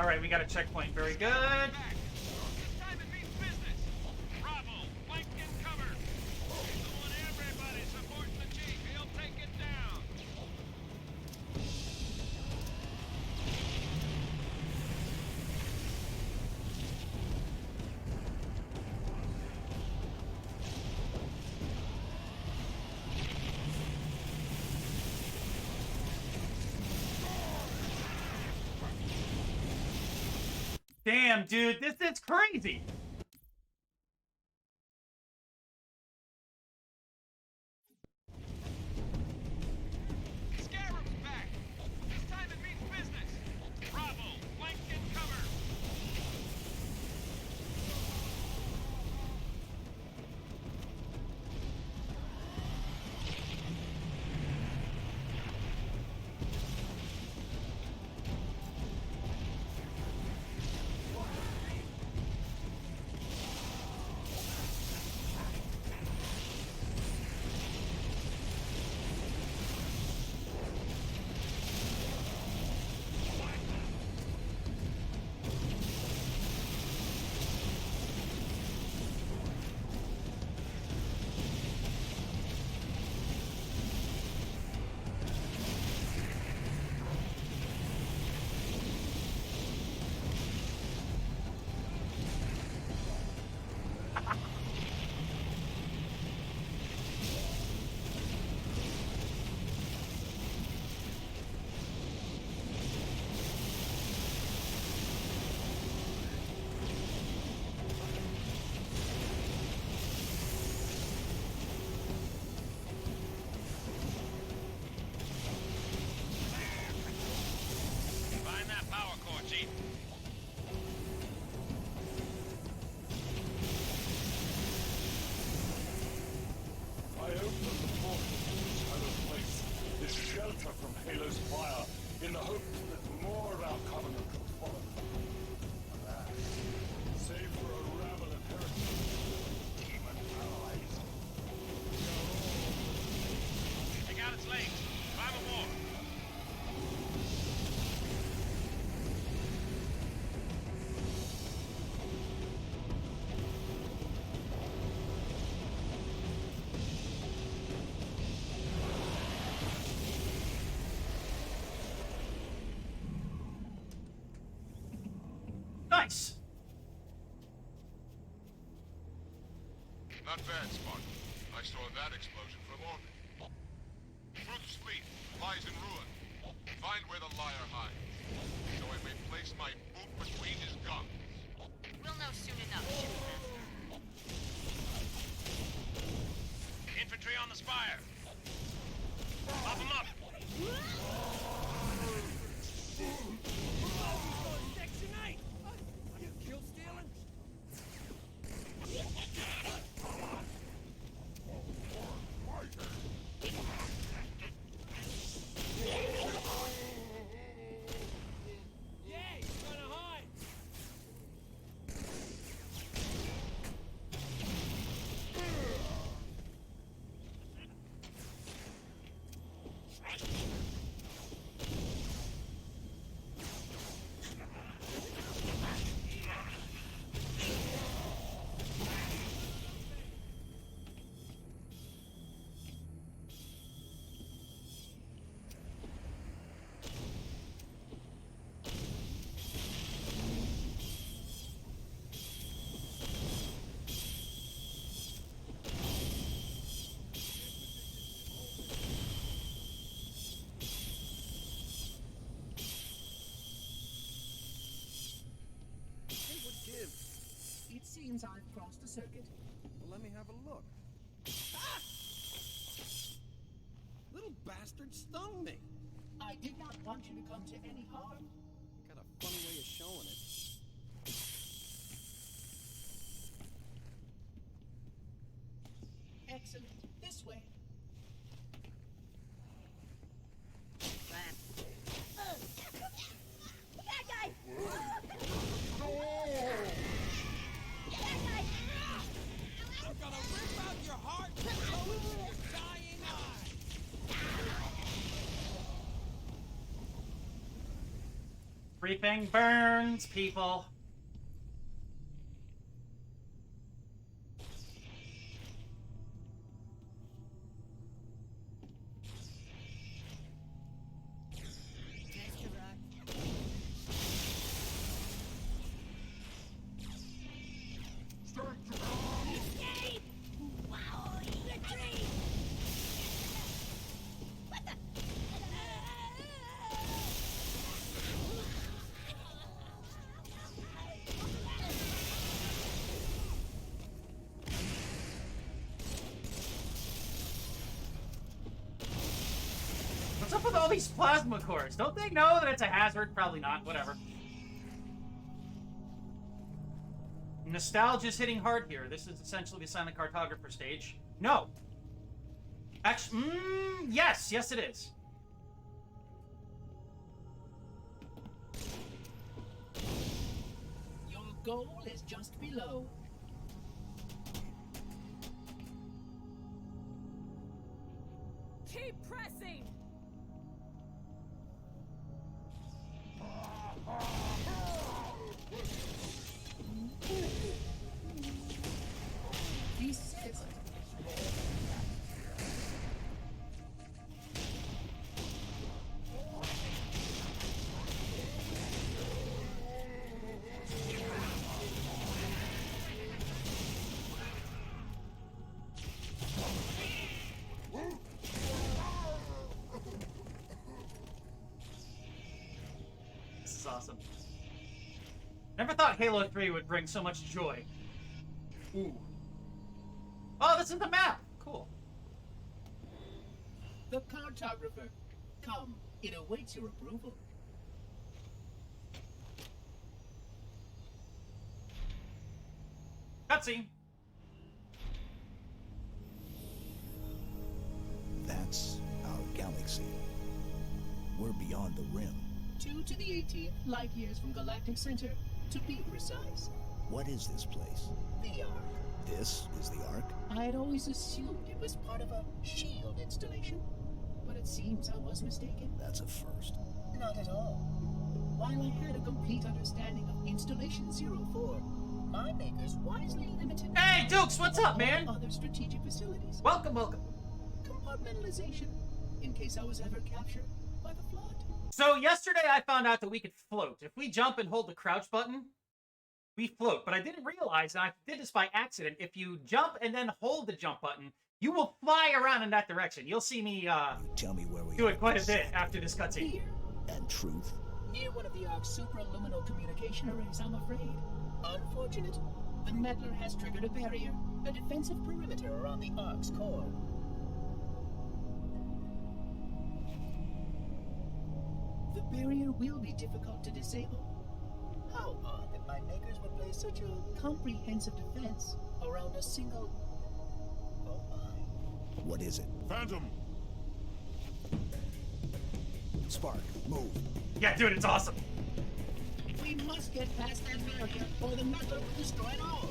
All right, we got a checkpoint. Very good. Damn, dude, this is crazy. Scarab's back! This time it means business! Bravo! Flank and cover! Find that power core, Chief. I opened the portal to this hallowed place, this shelter from Halo's fire, in the hope that more of our covenant would follow. Alas, save for a rabble of heretics, demon allies, we are all... Take out its legs. 5 or more. Nice. Not bad, Spartan. I saw that explosion from orbit. Fruit's fleet lies in ruin. Find where the liar hides, so I may place my boot between his gums. We'll know soon enough, Shipmaster. Infantry on the spire. Mop 'em up. You kill stealing? Yeah, he's gonna hide. Hey, what gives? It seems I've crossed a circuit. Well, let me have a look. Ah! Little bastard stung me. I did not want you to come to any harm. Got a funny way of showing it. Excellent. This way. Bad guy! I'm gonna rip out your heart and throw it through your dying eye! Everything burns, people. Escape! Wow, victory! What the? all these plasma cores? Don't they know that it's a hazard? Probably not. Whatever. Nostalgia's hitting hard here. This is essentially the Silent Cartographer stage. No. Actually, yes. Yes, it is. Your goal is just below. Keep pressing! He says This is awesome. Never thought Halo 3 would bring so much joy. Ooh. Oh, this is the map! Cool. the cartographer. Come, it awaits your approval. Cutscene. That's our galaxy. We're beyond the rim. 2 to the 18th light years from Galactic Center, to be precise. What is this place? The Ark. This is the Ark? I had always assumed it was part of a shield installation, but it seems I was mistaken. That's a first. Not at all. While I had a complete understanding of Installation 04, my makers wisely limited... Hey, Dukes, what's up, man? ...other strategic facilities. Welcome, welcome. Compartmentalization, in case I was ever captured by the Flood. So yesterday I found out that we could float. If we jump and hold the crouch button, we float. But I didn't realize, and I did this by accident, if you jump and then hold the jump button, you will fly around in that direction. You'll see me Tell me where we do it quite a bit after this cutscene. Here. And truth? Near one of the Ark's supraluminal communication arrays, I'm afraid. Unfortunate. The meddler has triggered a barrier, a defensive perimeter around the Ark's core. The barrier will be difficult to disable. How odd that my makers would place such a comprehensive defense around a single... Oh my. What is it? Phantom! Spark, move. Yeah, dude, it's awesome. We must get past that barrier, or the meddler will destroy it all.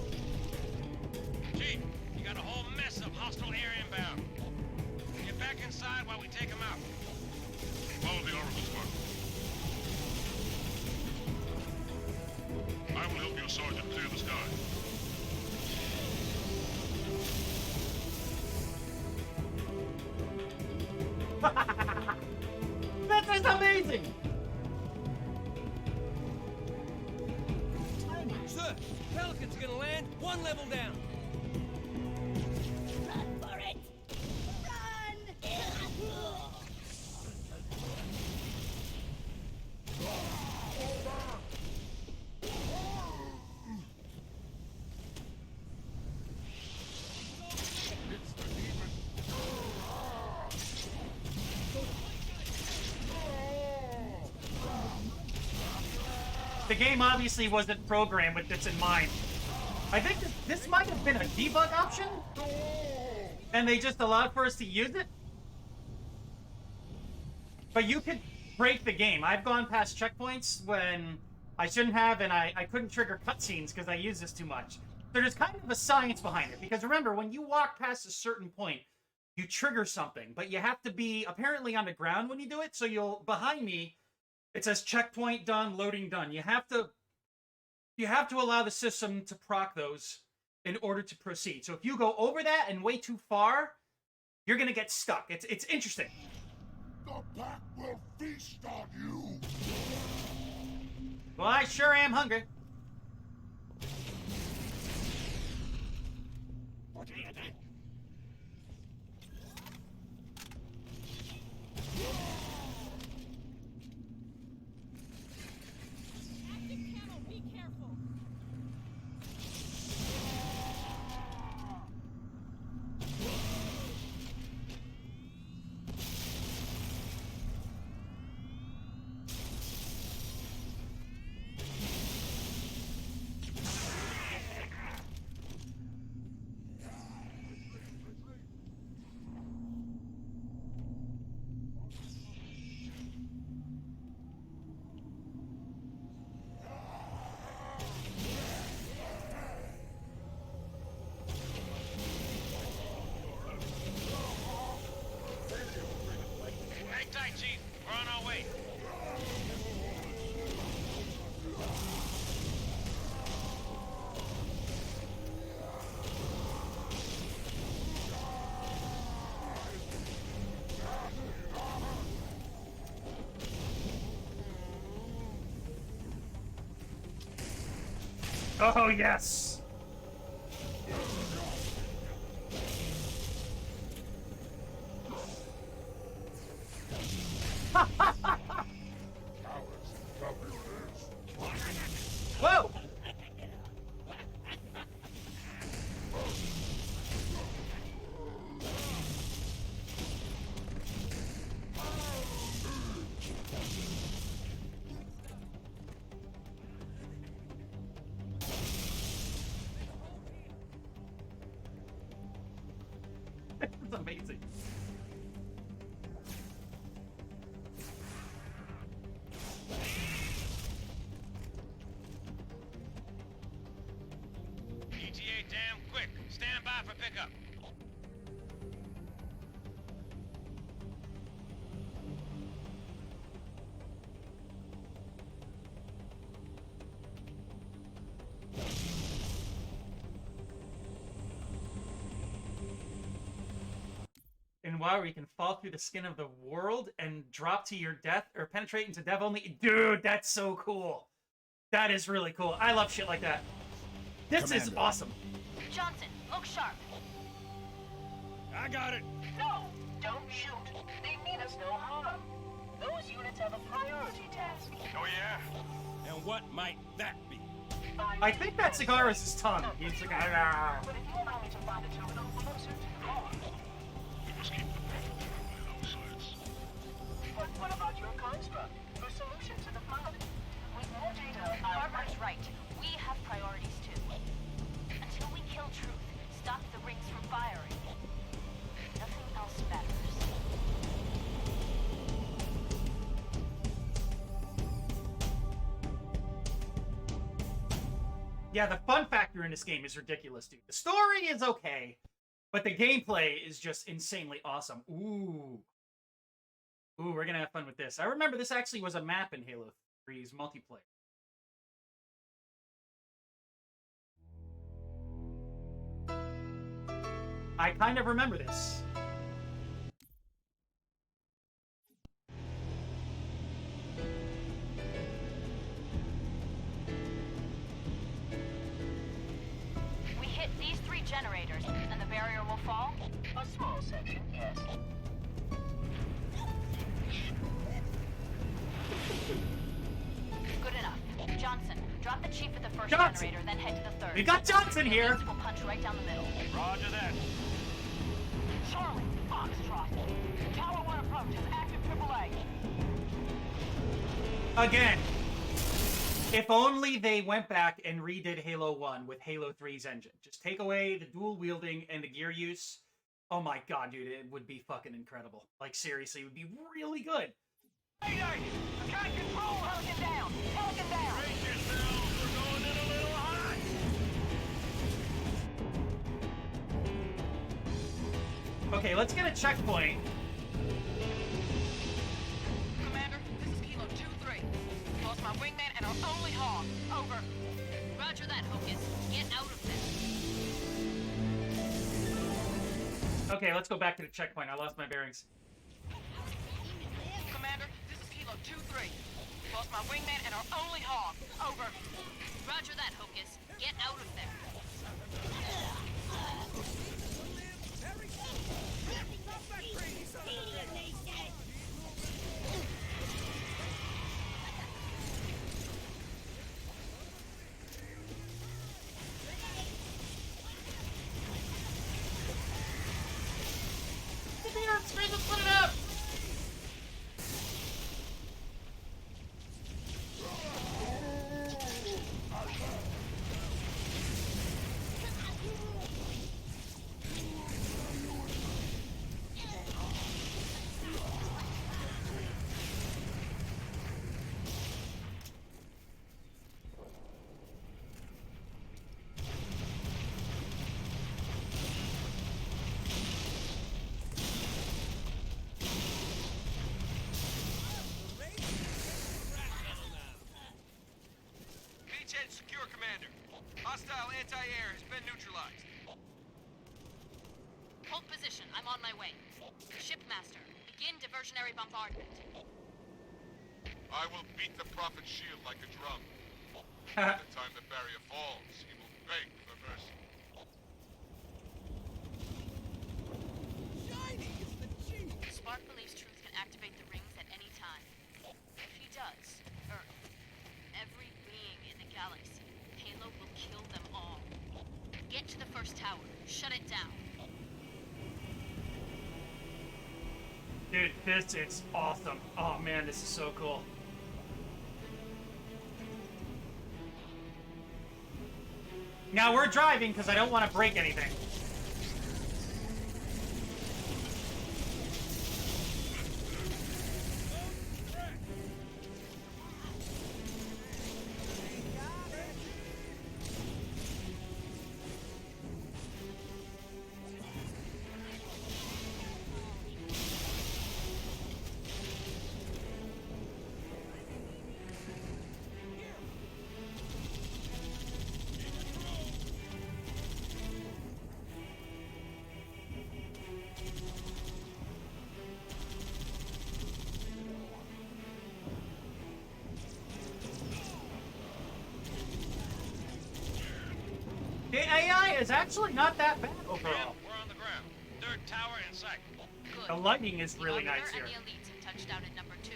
Chief, you got a whole mess of hostile air inbound. Get back inside while we take them out. Follow the Oracle, Spark. I will help your sergeant clear the sky. That is amazing! Sir, Pelican's gonna land one level down. Run for it! Run! The game obviously wasn't programmed with this in mind. I think this might have been a debug option, and they just allowed for us to use it. But you could break the game. I've gone past checkpoints when I shouldn't have, and I couldn't trigger cutscenes because I use this too much. So there's kind of a science behind it, because remember, when you walk past a certain point, you trigger something, but you have to be apparently on the ground when you do it, so you'll, behind me, it says checkpoint done, loading done. You have to allow the system to proc those in order to proceed. So if you go over that and way too far, you're gonna get stuck. It's interesting. The pack will feast on you! Well, I sure am hungry. What do you think? Active camo, be careful! Oh, yes! Whoa! It's amazing. ETA damn quick. Stand by for pickup. And wow, you can fall through the skin of the world and drop to your death or penetrate into dev only. Dude, that's so cool. That is really cool. I love shit like that. This is awesome. Johnson, look sharp. I got it. No, don't shoot. They mean us no harm. Those units have a priority task. Oh, yeah? And what might that be? I think that cigar is his tongue. He's like, ah. But if you allow me to find a terminal closer to the core. We must keep the Prophet firmly in our sights. But what about your construct? Your solution to the flood? With more data, Barbara's right. We have priorities too. Until we kill Truth, stop the rings from firing. Nothing else matters. Yeah, the fun factor in this game is ridiculous, dude. The story is okay, but the gameplay is just insanely awesome. Ooh. Ooh, we're gonna have fun with this. I remember this actually was a map in Halo 3's multiplayer. I kind of remember this. We hit these 3 generators, and the barrier will fall? a small section, yes. Good enough. Johnson, drop the chief at the first Johnson! generator, then head to the third. We got Johnson here! We'll punch right down the middle. Roger that. Charlie, Foxtrot. Tower 1 approaches, active AAA. Again, if only they went back and redid Halo 1 with Halo 3's engine. Just take away the dual wielding and the gear use. Oh my god, dude, it would be fucking incredible. Like, seriously, it would be really good. Hey, can't control Pelican down! Pelican down! Brace yourselves, we're going in a little hot. Okay, let's get a checkpoint. Commander, this is Kilo 2-3. Lost my wingman and our only hog. Over. Roger that, Hocus. Get out of there. Okay, let's go back to the checkpoint. I lost my bearings. Commander, this is Kilo 2-3. Lost my wingman and our only hog. Over. Roger that, Hocus. Get out of there. Split it up! Beachhead secure, Commander. Hostile anti-air has been neutralized. Hold position. I'm on my way. Shipmaster, begin diversionary bombardment. I will beat the Prophet's shield like a drum. By the time the barrier falls, he will beg for mercy. Shiny is the chief! Spark believes Truth can activate the rings at any time. If he does, Earth, every being in the galaxy, Halo will kill them all. Get to the first tower. Shut it down. Dude, this is awesome. Oh man, this is so cool. Now we're driving because I don't want to break anything. The AI is actually not that bad overall. We're on the ground. Third tower in sight. Good. The lighting is The really Arbiter nice here. and the elites have touched down at number 2.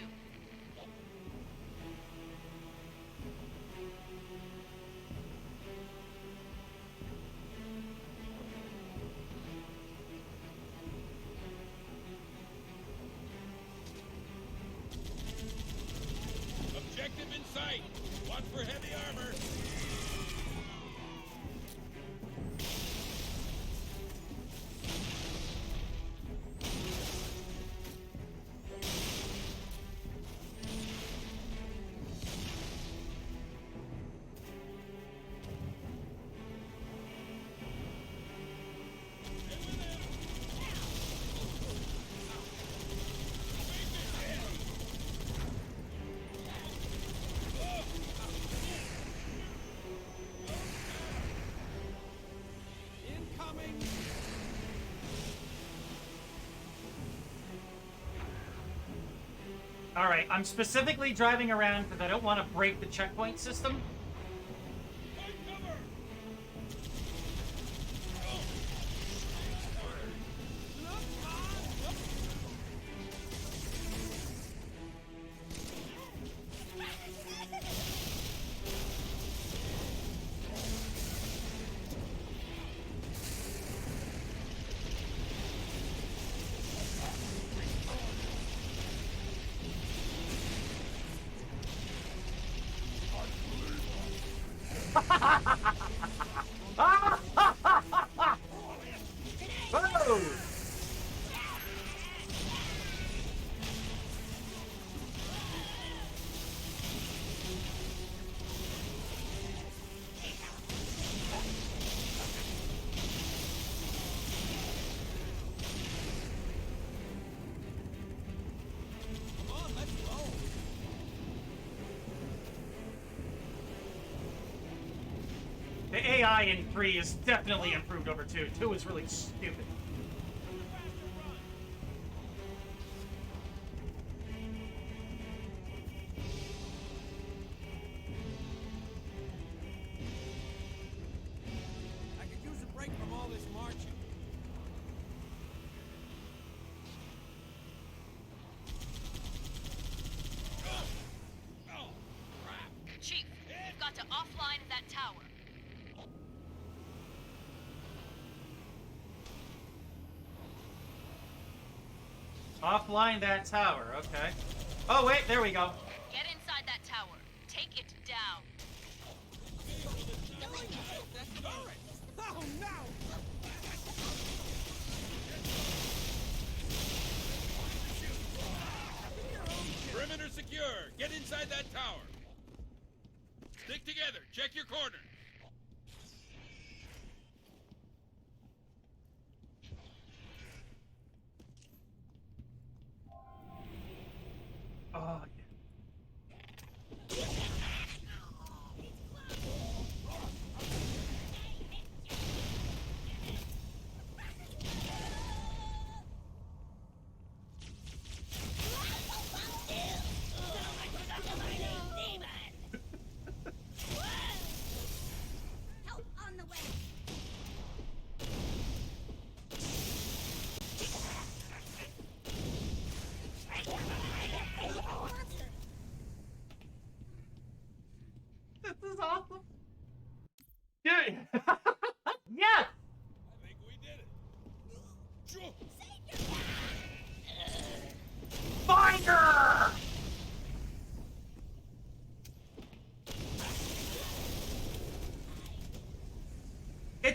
Objective in sight. Watch for heavy armor. Incoming. Alright, I'm specifically driving around because I don't want to break the checkpoint system. Whoa! Come on, let's roll. The AI in 3 is definitely improved over 2. 2 is really stupid. I could use a break from all this marching. Chief, you've got to offline that tower. Offline that tower, okay. Oh wait, there we go. Get inside that tower. Take it down. Oh no! Perimeter secure. Get inside that tower. Stick together. Check your corners. Oh,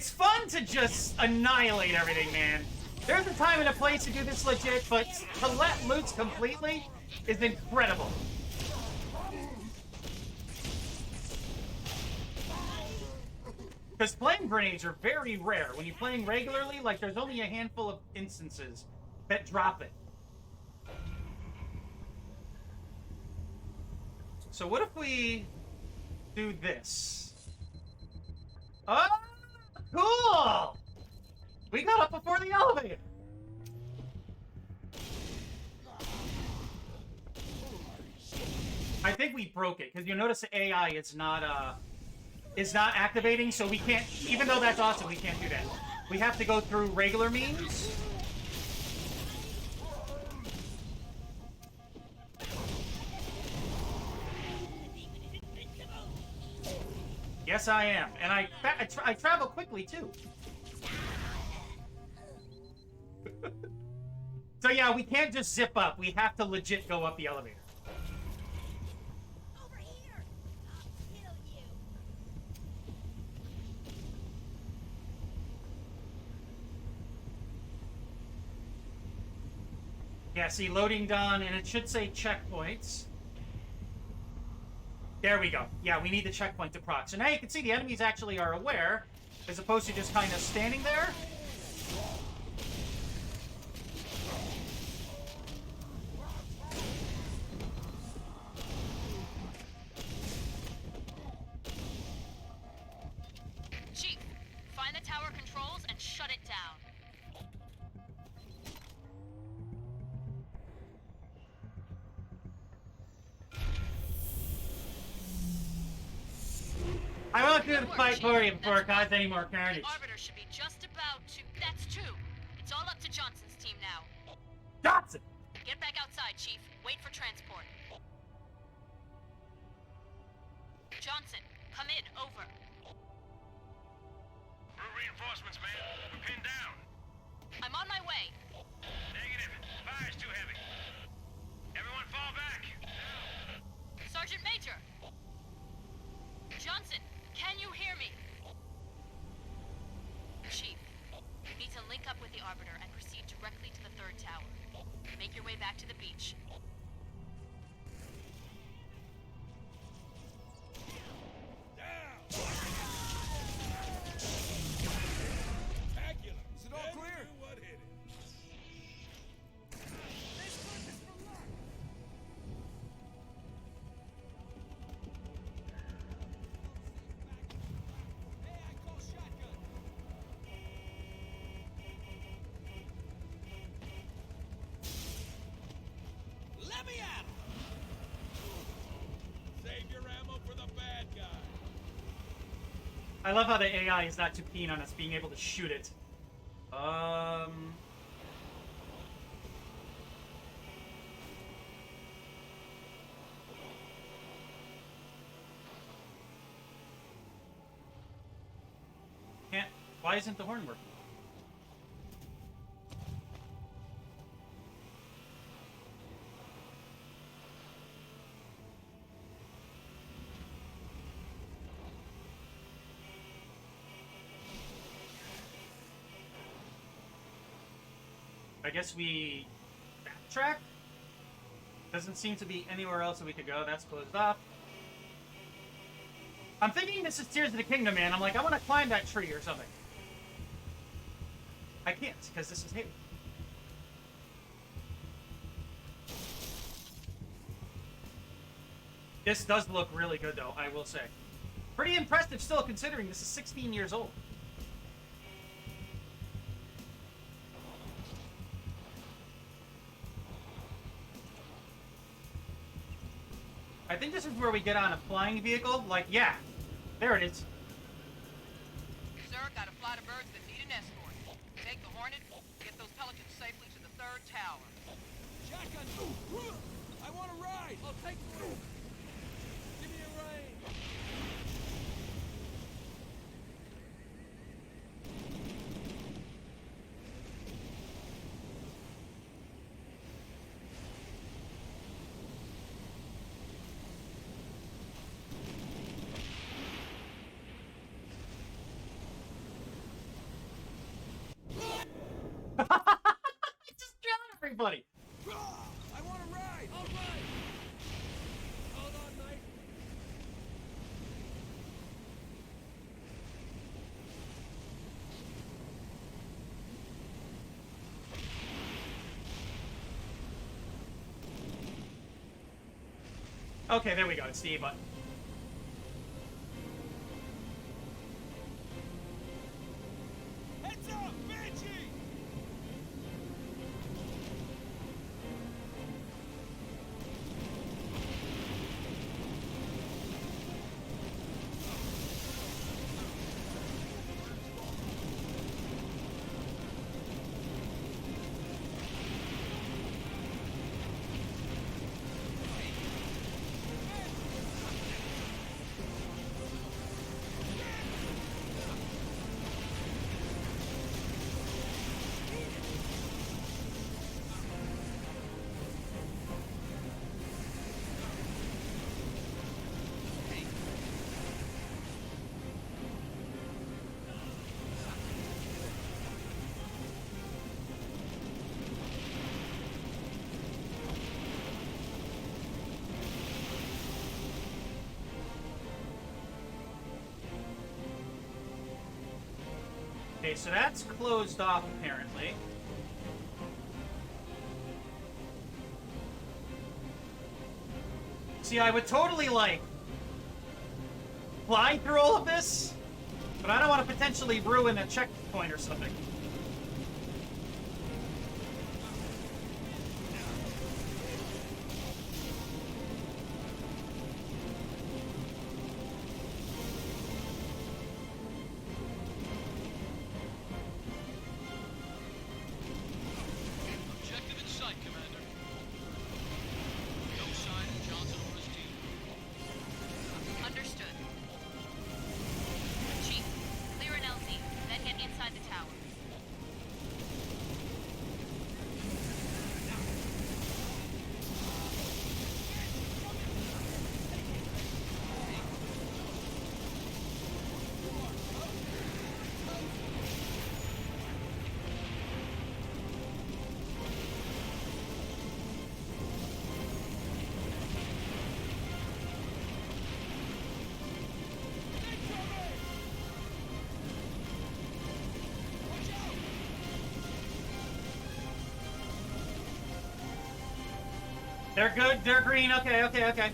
It's fun to just annihilate everything, man. There's a time and a place to do this legit, but to let loose completely is incredible. Because flame grenades are very rare. When you're playing regularly, like, there's only a handful of instances that drop it. So what if we do this? Oh, cool! We got up before the elevator. I think we broke it, because you notice the AI is not activating, so we can't, even though that's awesome, we can't do that. We have to go through regular means. Yes, I am. And I travel quickly, too. So yeah, we can't just zip up. We have to legit go up the elevator. Over here! I'll kill you! Yeah, see, loading done, and it should say checkpoints. There we go. Yeah, we need the checkpoint to proc. So now you can see the enemies actually are aware, as opposed to just kind of standing there. Chief, find the tower controls and shut it down. I won't do the fight for you before it causes any more carnage. The Arbiter should be just about to... That's two. It's all up to Johnson's team now. Johnson! Get back outside, Chief. Wait for transport. Johnson, come in. Over. We're reinforcements, man. We're pinned down. I'm on my way. Negative. Fire's too heavy. Everyone fall back. Sergeant Major! Johnson, can you hear me? Chief, you need to link up with the Arbiter and proceed directly to the third tower. Make your way back to the beach. Spectacular. Is it all clear? What hit it? Let me at him! Save your ammo for the bad guy. I love how the AI is not too keen on us being able to shoot it. Can't. Why isn't the horn working? I guess we backtrack? Doesn't seem to be anywhere else that we could go. That's closed off. I'm thinking this is Tears of the Kingdom, man. I'm like, I want to climb that tree or something. I can't, because this is Halo. This does look really good, though, I will say. Pretty impressive still, considering this is 16 years old. I think this is where we get on a flying vehicle. Like, yeah, there it is. Sir, got a flight of birds that need an escort. Take the Hornet, get those Pelicans safely to the third tower. Shotgun! I want to ride! I'll take the lead. Give me a rein. funny. I want to ride. All right. Hold on, Mike. Okay, there we go. It's the A button. Heads up, Banshee! Okay, so that's closed off apparently. See, I would totally like fly through all of this, but I don't want to potentially ruin a checkpoint or something. Objective in sight, Commander. No sign of Johnson or his team. Understood. Chief, clear an LZ, then get inside the tower. They're good, they're green, okay, okay, okay.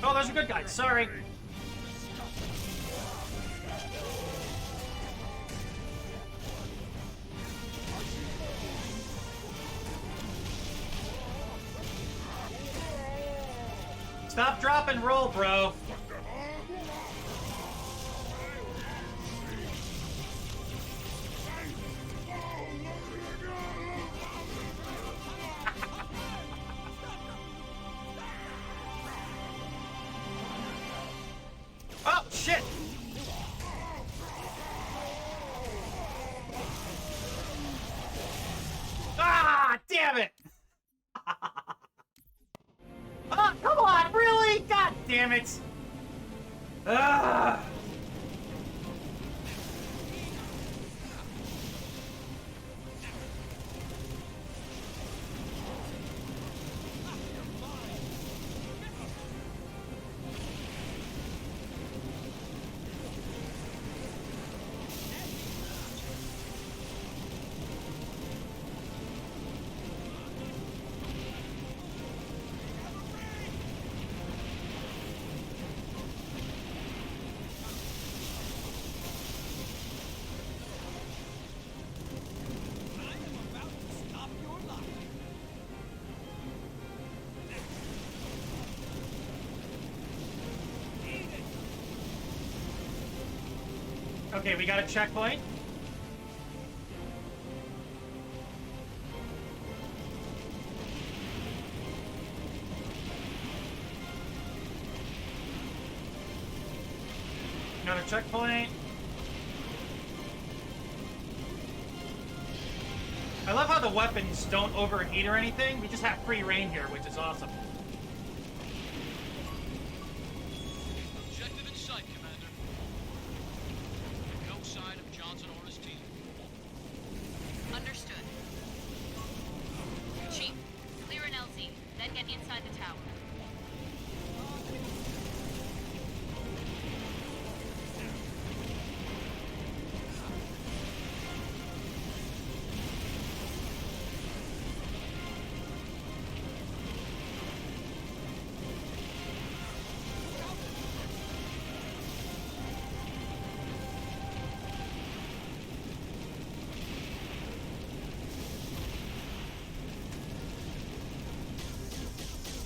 Oh, those are good guys, sorry. Stop, drop, and roll, bro. Oh, shit! Ah, damn it! Oh, come on, really? God damn it! Ah! Okay, we got a checkpoint. Another checkpoint. I love how the weapons don't overheat or anything. We just have free reign here, which is awesome. Objective in sight, Commander. No sign of Johnson or his team. Understood. Chief, clear an LZ, then get inside the tower.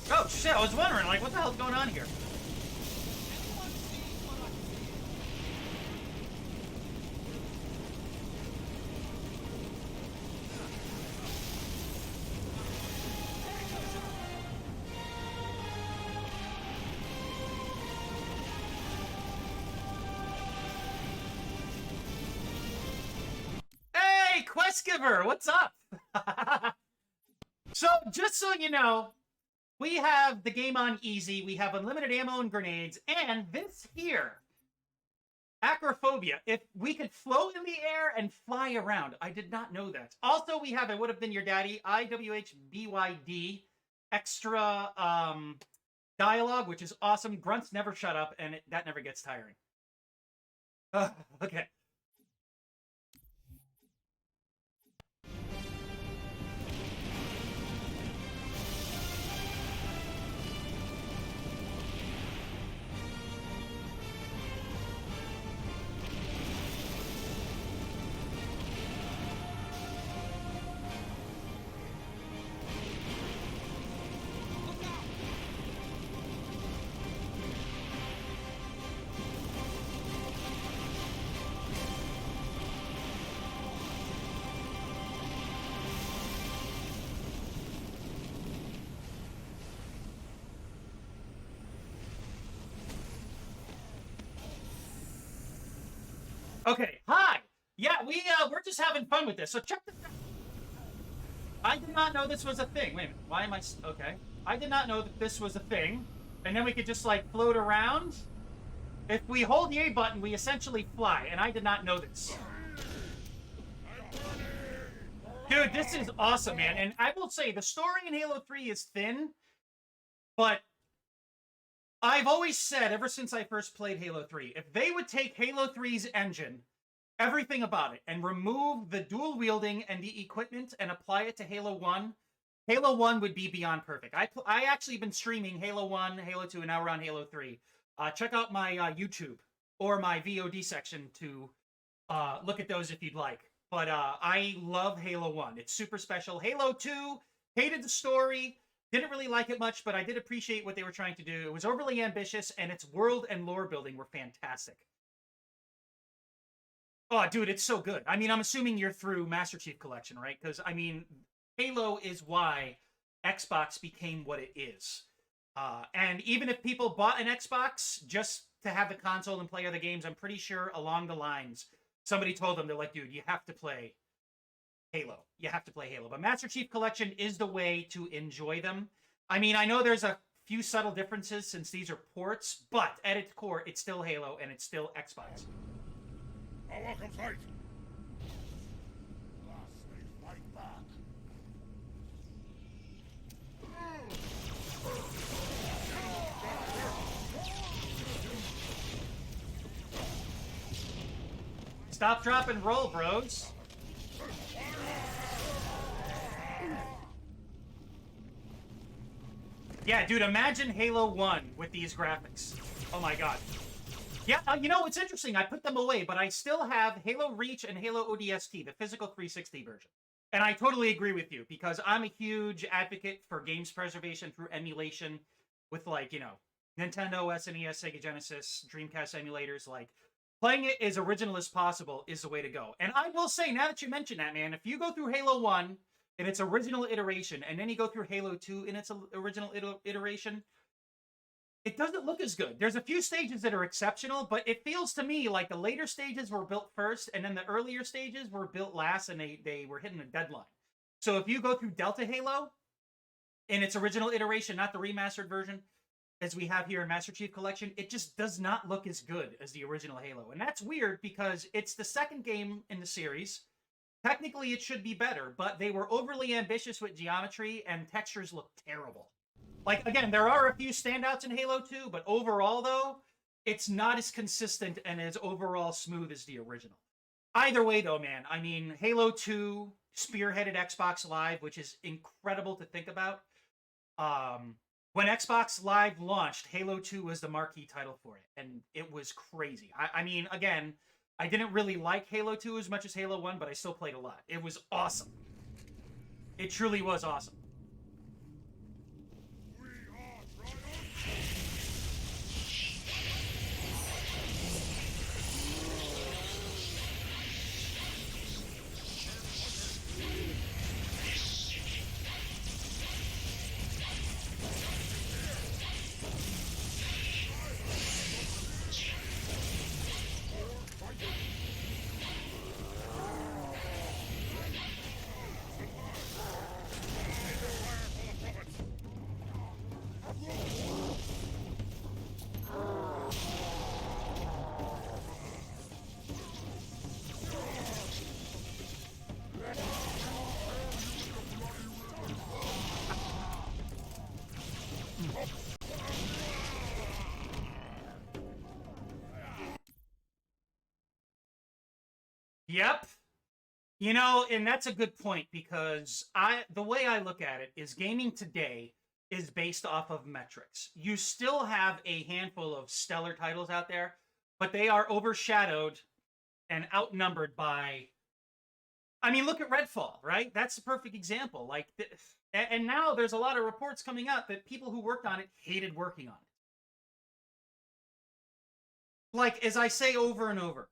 Oh shit, I was wondering, like, what the hell's going on here? Hey, Quest Giver, what's up? So, just so you know, we have the game on easy, we have unlimited ammo and grenades, and this here, acrophobia, if we could float in the air and fly around. I did not know that. Also, we have I Would Have Been Your Daddy, IWHBYD, extra dialogue, which is awesome. Grunts never shut up, and that never gets tiring. Okay. Okay, hi! Yeah, we're just having fun with this, so check this out. I did not know this was a thing. Wait a minute, why am I... Okay. I did not know that this was a thing. And then we could just, like, float around. If we hold the A button, we essentially fly, and I did not know this. Dude, this is awesome, man. And I will say, the story in Halo 3 is thin, but I've always said, ever since I first played Halo 3, if they would take Halo 3's engine, everything about it, and remove the dual wielding and the equipment and apply it to Halo 1, Halo 1 would be beyond perfect. I actually been streaming Halo 1, Halo 2, and now we're on Halo 3. Check out my YouTube or my VOD section to look at those if you'd like. But I love Halo 1. It's super special. Halo 2, hated the story. Didn't really like it much, but I did appreciate what they were trying to do. It was overly ambitious, and its world and lore building were fantastic. Oh, dude, it's so good. I mean, I'm assuming you're through Master Chief Collection, right? Because, I mean, Halo is why Xbox became what it is. And even if people bought an Xbox just to have the console and play other games, I'm pretty sure along the lines, somebody told them, they're like, dude, you have to play Halo. You have to play Halo. But Master Chief Collection is the way to enjoy them. I mean, I know there's a few subtle differences since these are ports, but at its core, it's still Halo and it's still Xbox. A welcome fight. Last they fight back. Stop, drop, and roll, bros. Yeah, dude, imagine Halo 1 with these graphics. Oh my god. Yeah, you know, it's interesting. I put them away, but I still have Halo Reach and Halo ODST, the physical 360 version. And I totally agree with you, because I'm a huge advocate for games preservation through emulation with, like, you know, Nintendo, SNES, Sega Genesis, Dreamcast emulators. Like, playing it as original as possible is the way to go. And I will say, now that you mention that, man, if you go through Halo 1 in its original iteration, and then you go through Halo 2 in its original iteration, it doesn't look as good. There's a few stages that are exceptional, but it feels to me like the later stages were built first, and then the earlier stages were built last, and they were hitting a deadline. So if you go through Delta Halo in its original iteration, not the remastered version, as we have here in Master Chief Collection, it just does not look as good as the original Halo. And that's weird because it's the second game in the series. Technically, it should be better, but they were overly ambitious with geometry, and textures look terrible. Like, again, there are a few standouts in Halo 2, but overall, though, it's not as consistent and as overall smooth as the original. Either way, though, man, I mean, Halo 2 spearheaded Xbox Live, which is incredible to think about. When Xbox Live launched, Halo 2 was the marquee title for it, and it was crazy. I mean, again, I didn't really like Halo 2 as much as Halo 1, but I still played a lot. It was awesome. It truly was awesome. Yep. You know, and that's a good point because the way I look at it is gaming today is based off of metrics. You still have a handful of stellar titles out there, but they are overshadowed and outnumbered by, I mean, look at Redfall, right? That's the perfect example. Like, and now there's a lot of reports coming out that people who worked on it hated working on it. Like, as I say over and over,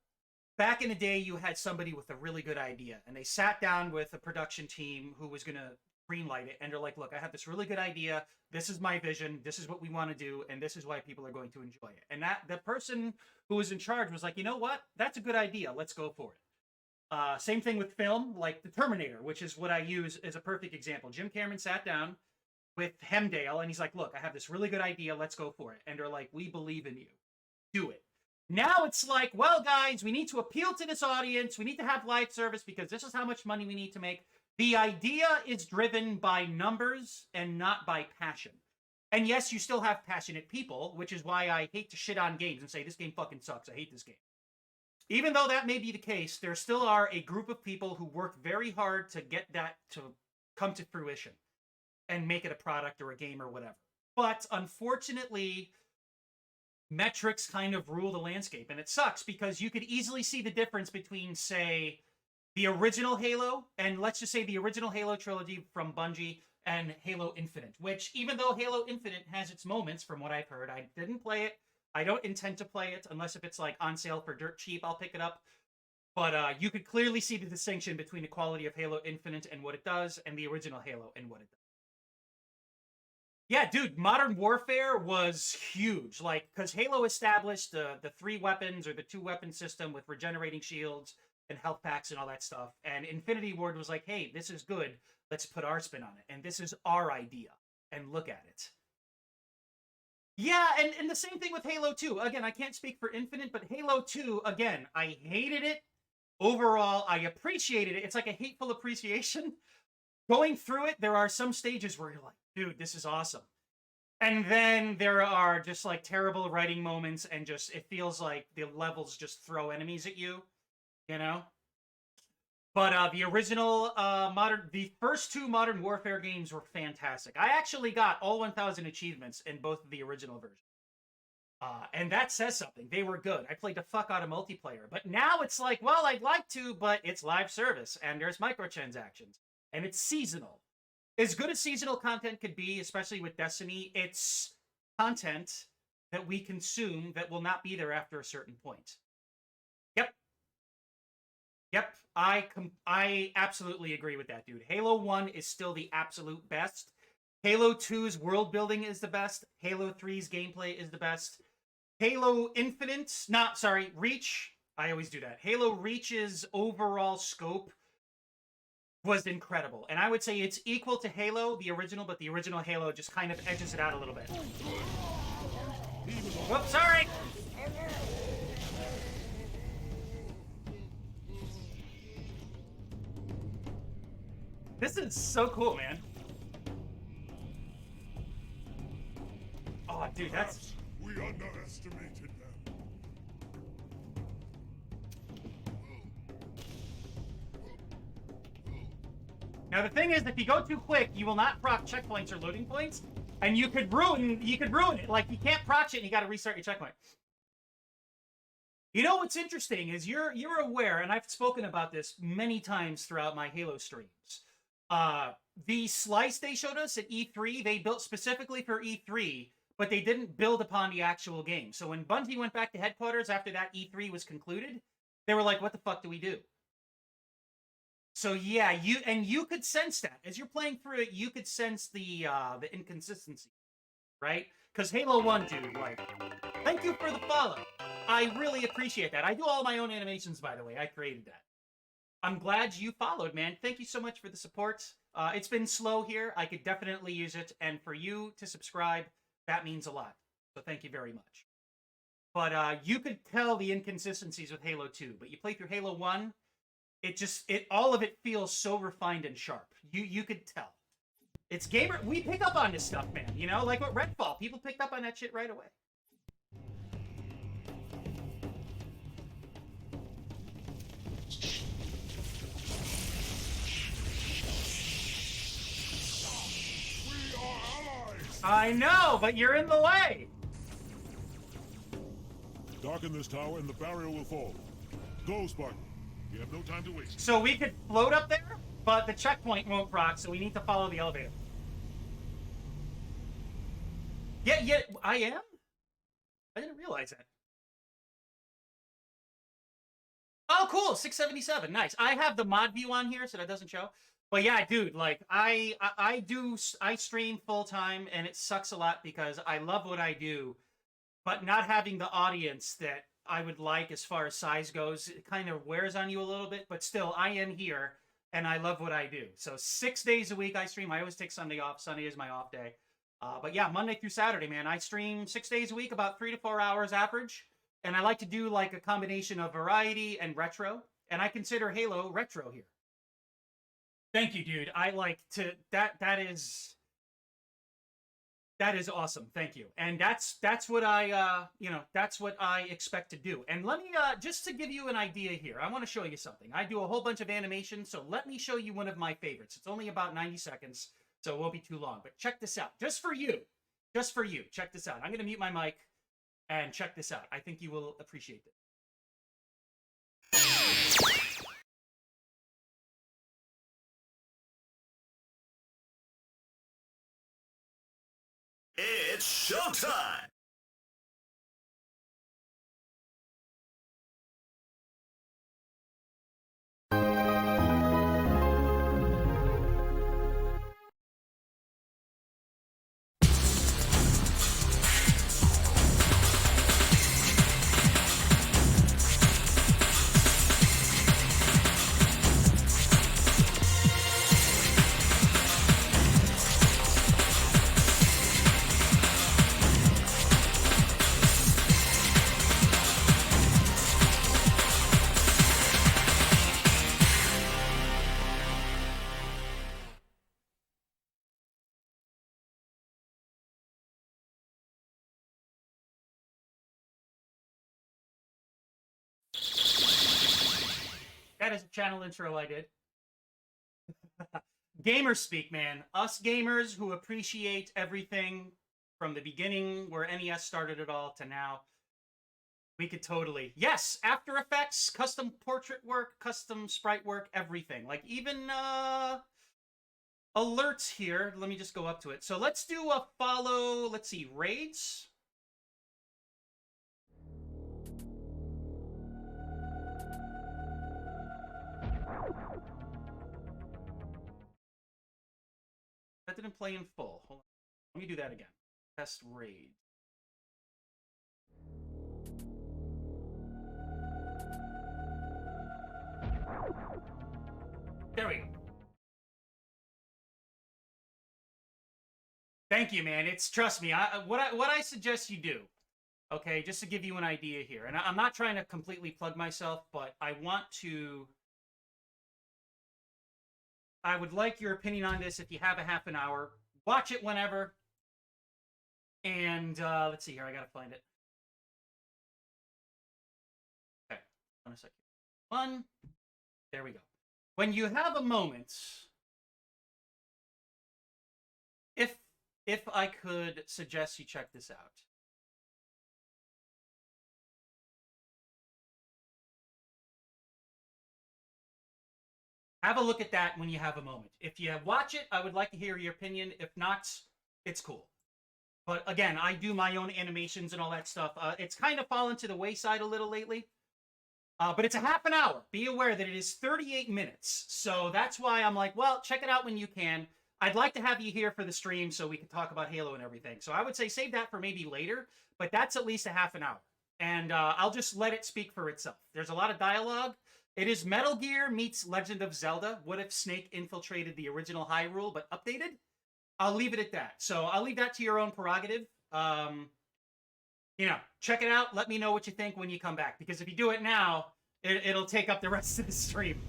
back in the day, you had somebody with a really good idea, and they sat down with a production team who was going to greenlight it, and they're like, look, I have this really good idea. This is my vision. This is what we want to do, and this is why people are going to enjoy it. And that the person who was in charge was like, you know what? That's a good idea. Let's go for it. Same thing with film, like The Terminator, which is what I use as a perfect example. Jim Cameron sat down with Hemdale, and he's like, look, I have this really good idea. Let's go for it. And they're like, we believe in you. Do it. Now it's like, well, guys, we need to appeal to this audience. We need to have live service because this is how much money we need to make. The idea is driven by numbers and not by passion. And yes, you still have passionate people, which is why I hate to shit on games and say, this game fucking sucks. I hate this game. Even though that may be the case, there still are a group of people who work very hard to get that to come to fruition and make it a product or a game or whatever. But unfortunately, metrics kind of rule the landscape, and it sucks because you could easily see the difference between, say, the original Halo, and let's just say the original Halo trilogy from Bungie, and Halo Infinite, which, even though Halo Infinite has its moments, from what I've heard, I didn't play it. I don't intend to play it, unless if it's, like, on sale for dirt cheap, I'll pick it up. But you could clearly see the distinction between the quality of Halo Infinite and what it does, and the original Halo and what it does. Yeah, dude, Modern Warfare was huge. Like, because Halo established the 3 weapons or the 2-weapon system with regenerating shields and health packs and all that stuff. And Infinity Ward was like, hey, this is good. Let's put our spin on it. And this is our idea. And look at it. Yeah, and the same thing with Halo 2. Again, I can't speak for Infinite, but Halo 2, again, I hated it. Overall, I appreciated it. It's like a hateful appreciation. Going through it, there are some stages where you're like, dude, this is awesome. And then there are just like terrible writing moments and just, it feels like the levels just throw enemies at you, you know? But the original the first 2 Modern Warfare games were fantastic. I actually got all 1,000 achievements in both of the original versions. And that says something. They were good. I played the fuck out of multiplayer. But now it's like, well, I'd like to, but it's live service and there's microtransactions. And it's seasonal. As good as seasonal content could be, especially with Destiny, it's content that we consume that will not be there after a certain point. Yep, I absolutely agree with that, dude. Halo 1 is still the absolute best. Halo 2's world building is the best. Halo 3's gameplay is the best. Halo Infinite, Reach. I always do that. Halo Reach's overall scope was incredible. And I would say it's equal to Halo, the original, but the original Halo just kind of edges it out a little bit. Whoops, sorry! This is so cool, man. Oh, dude, that's... We underestimated them. Now the thing is, if you go too quick, you will not proc checkpoints or loading points, and you could ruin it. Like, you can't proc it, and you got to restart your checkpoint. You know what's interesting is you're aware, and I've spoken about this many times throughout my Halo streams. The slice they showed us at E3, they built specifically for E3, but they didn't build upon the actual game. So when Bungie went back to headquarters after that E3 was concluded, they were like, what the fuck do we do? So yeah, you could sense that. As you're playing through it, you could sense the inconsistency, right? Because Halo 1, dude, like, thank you for the follow. I really appreciate that. I do all my own animations, by the way. I created that. I'm glad you followed, man. Thank you so much for the support. It's been slow here. I could definitely use it. And for you to subscribe, that means a lot. So thank you very much. But you could tell the inconsistencies with Halo 2. But you play through Halo 1, all of it feels so refined and sharp. You could tell. It's gamer. We pick up on this stuff, man. You know, like with Redfall. People picked up on that shit right away. I know, but you're in the way. Darken this tower and the barrier will fall. Go, Spartan. We have no time to waste. So we could float up there, but the checkpoint won't proc, so we need to follow the elevator. Yeah, I am? I didn't realize that. Oh, cool, 677, nice. I have the mod view on here, so that doesn't show. But yeah, dude, like, I stream full-time, and it sucks a lot because I love what I do, but not having the audience that I would like as far as size goes, it kind of wears on you a little bit, but still, I am here, and I love what I do. So 6 days a week I stream. I always take Sunday off. Sunday is my off day. But yeah, Monday through Saturday, man, I stream 6 days a week, about 3 to 4 hours average, and I like to do, like, a combination of variety and retro, and I consider Halo retro here. Thank you, dude. I like to that is awesome. Thank you. And that's what I that's what I expect to do. And let me just to give you an idea here. I want to show you something. I do a whole bunch of animations, so let me show you one of my favorites. It's only about 90 seconds, so it won't be too long. But check this out. Just for you. Just for you. Check this out. I'm going to mute my mic and check this out. I think you will appreciate it. It's showtime! That is a channel intro I did. Gamer speak, man. Us gamers who appreciate everything from the beginning where NES started it all to now. We could totally... Yes! After Effects, custom portrait work, custom sprite work, everything. Like, even, alerts here. Let me just go up to it. So let's do a follow... Let's see, raids? That didn't play in full. Hold on. Let me do that again. Test raid. There we go. Thank you, man. It's trust me. What I suggest you do, okay, just to give you an idea here, and I'm not trying to completely plug myself, but I would like your opinion on this. If you have a half an hour, watch it whenever. And let's see here. I gotta find it. Okay, one second. There we go. When you have a moment, if I could suggest you check this out. Have a look at that when you have a moment. If you watch it, I would like to hear your opinion. If not, it's cool. But again, I do my own animations and all that stuff. It's kind of fallen to the wayside a little lately. But it's a half an hour. Be aware that it is 38 minutes. So that's why I'm like, well, check it out when you can. I'd like to have you here for the stream so we can talk about Halo and everything. So I would say save that for maybe later. But that's at least a half an hour. And I'll just let it speak for itself. There's a lot of dialogue. It is Metal Gear meets Legend of Zelda. What if Snake infiltrated the original Hyrule but updated? I'll leave it at that. So I'll leave that to your own prerogative. You know, check it out. Let me know what you think when you come back. Because if you do it now, it'll take up the rest of the stream.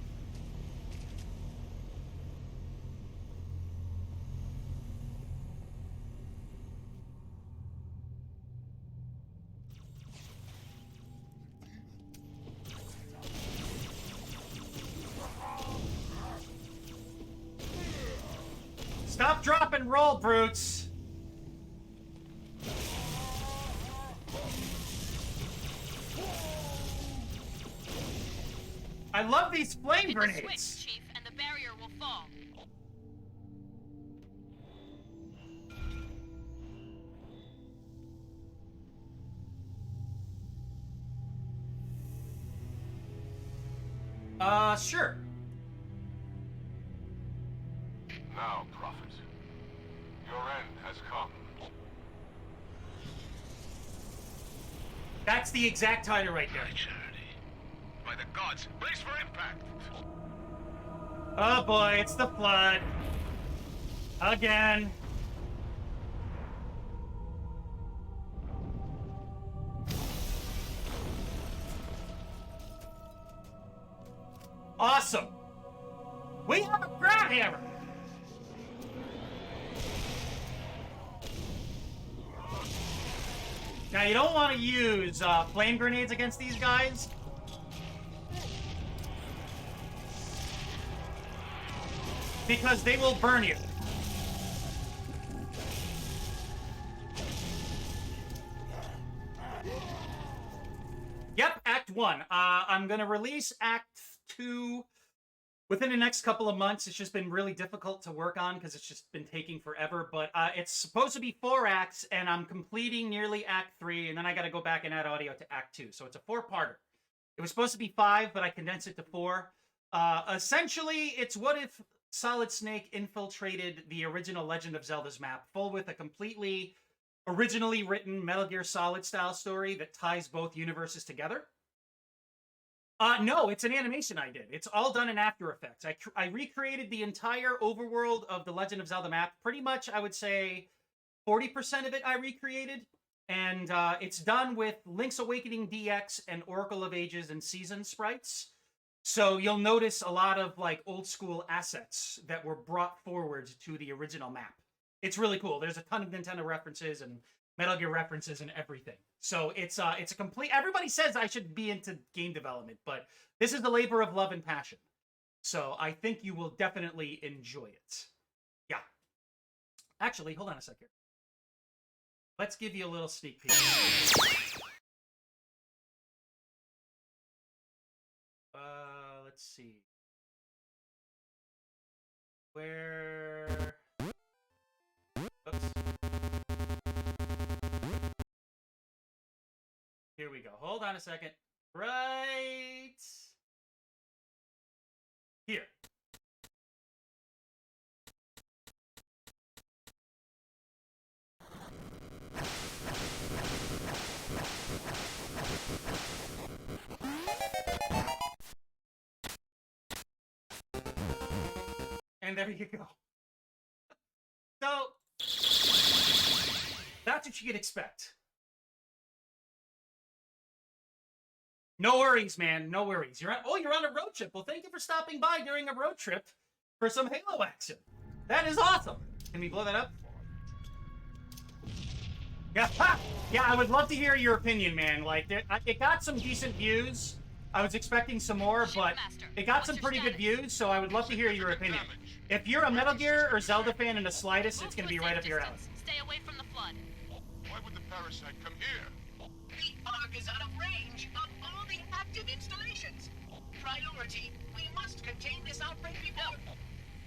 Stop, drop, and roll, brutes! I love these flame grenades! Hit the switch, Chief, and the barrier will fall. Sure. Now, Prophet, your end has come. That's the exact title right there. By the gods, brace for impact! Oh boy, it's the flood. Again. Awesome. We have a grab hammer. Now you don't want to use flame grenades against these guys. Because they will burn you. Yep, Act 1. I'm going to release Act 2 within the next couple of months. It's just been really difficult to work on because it's just been taking forever. But it's supposed to be 4 acts, and I'm completing nearly Act 3, and then I got to go back and add audio to Act 2. So it's a 4-parter. It was supposed to be 5, but I condensed it to 4. Essentially, it's what if Solid Snake infiltrated the original Legend of Zelda's map, full with a completely originally written Metal Gear Solid style story that ties both universes together. No, it's an animation I did. It's all done in After Effects. I recreated the entire overworld of the Legend of Zelda map. Pretty much, I would say 40% of it I recreated. And it's done with Link's Awakening DX and Oracle of Ages and Season sprites. So you'll notice a lot of like old school assets that were brought forward to the original map. It's really cool. There's a ton of Nintendo references and Metal Gear references and everything. So it's a complete. Everybody says I should be into game development, but this is the labor of love and passion. So I think you will definitely enjoy it. Yeah. Actually, hold on a second. Let's give you a little sneak peek. Let's see. Where? Oops. Here we go. Hold on a second. Right here. And there you go. So, that's what you could expect. No worries, man. No worries. You're on a road trip. Well, thank you for stopping by during a road trip for some Halo action. That is awesome. Can we blow that up? Yeah, yeah. I would love to hear your opinion, man. Like, it got some decent views. I was expecting some more, but it got some pretty good views. So I would love to hear your opinion. If you're a Metal Gear or Zelda fan in the slightest, it's gonna be right up your alley. Stay away from the flood. Why would the parasite come here? The Ark is out of range of all the active installations. Priority, we must contain this outbreak before...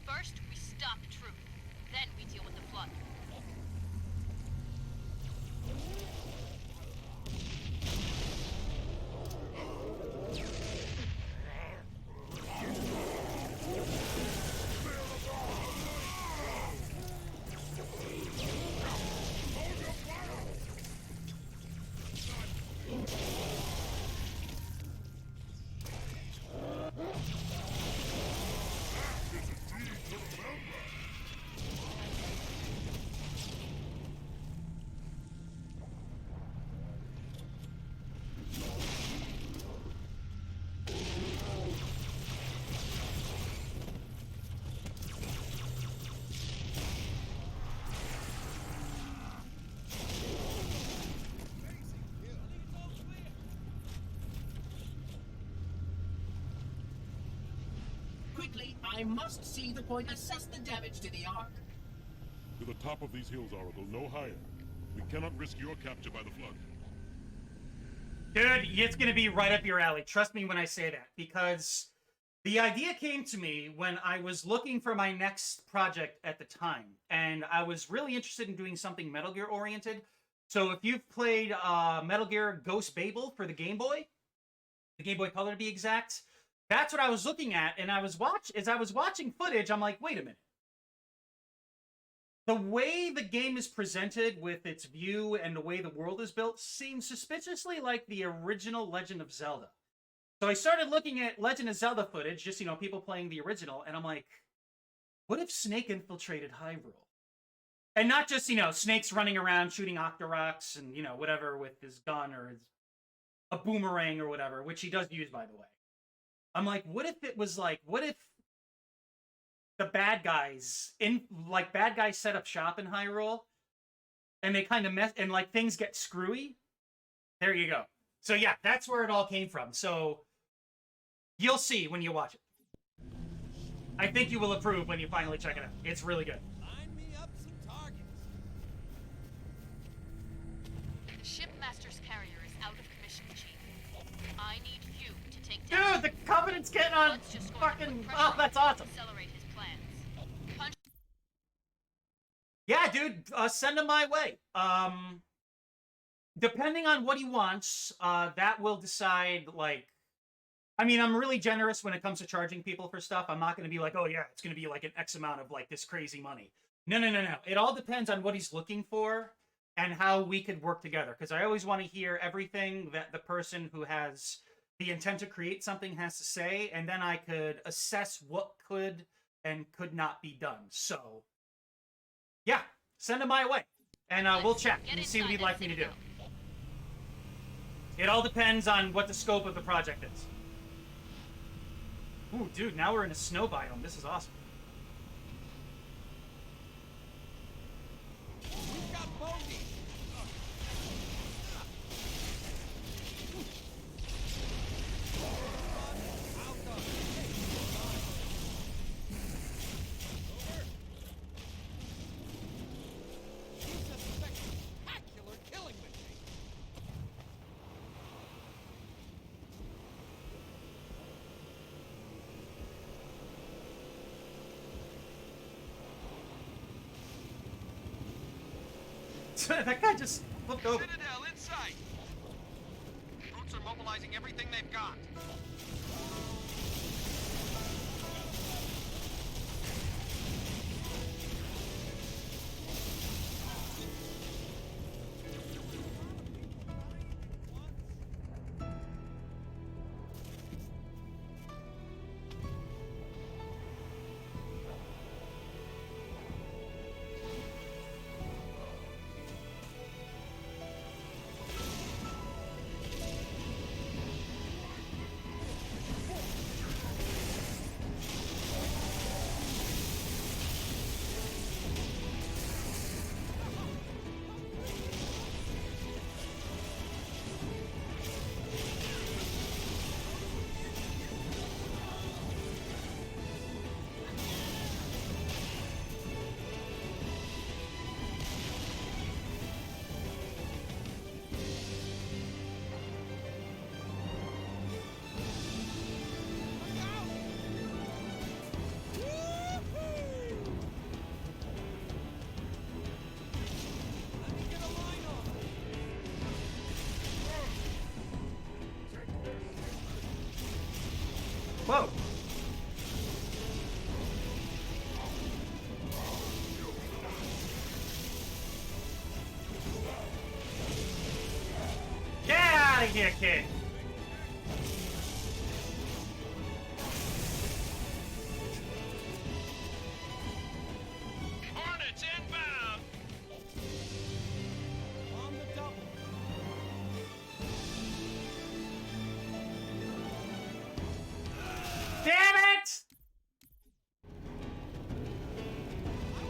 First, we stop Truth. Then we deal with the flood. Quickly, I must see the point. Assess the damage to the Ark. To the top of these hills, Oracle, no higher. We cannot risk your capture by the flood. Dude, it's gonna be right up your alley. Trust me when I say that, because the idea came to me when I was looking for my next project at the time, and I was really interested in doing something Metal Gear oriented. So if you've played Metal Gear Ghost Babel for the Game Boy Color to be exact, that's what I was looking at, and as I was watching footage, I'm like, wait a minute. The way the game is presented with its view and the way the world is built seems suspiciously like the original Legend of Zelda. So I started looking at Legend of Zelda footage, just, people playing the original, and I'm like, what if Snake infiltrated Hyrule? And not just, Snake's running around shooting Octoroks and, whatever with his gun or a boomerang or whatever, which he does use, by the way. I'm like, what if the bad guys set up shop in Hyrule and they kind of mess and things get screwy? There you go. So yeah, that's where it all came from. So you'll see when you watch it. I think you will approve when you finally check it out. It's really good. Line me up some targets. Shipmaster's carrier is out of commission, Chief. I need you to take down... Dude, the Covenant's getting on fucking... Oh, that's awesome. Accelerate his plans. Punch... Yeah, dude, send him my way. Depending on what he wants, that will decide, I'm really generous when it comes to charging people for stuff. I'm not going to be like, oh yeah, it's going to be like an X amount of this crazy money. No. It all depends on what he's looking for and how we could work together. Because I always want to hear everything that the person who has the intent to create something has to say, and then I could assess what could and could not be done. So, yeah, send him my way, and we'll chat and see what he'd like me to do. It all depends on what the scope of the project is. Ooh, dude, now we're in a snow biome. This is awesome. We've got bogeys. He's a spectacular killing machine. That guy just flipped over. Citadel in sight. Brutes are mobilizing everything they've got. out of here, kid. Hornets inbound. On the double. Damn it!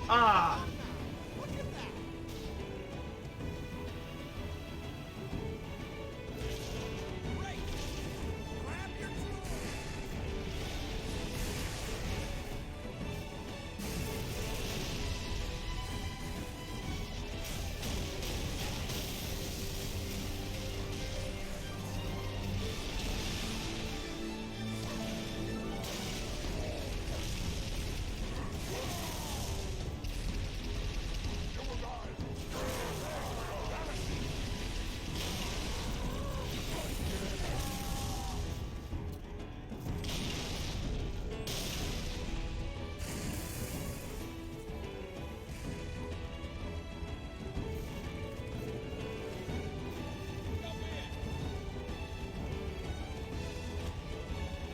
Ah. Look at that. Great. Grab your tools. Jump in.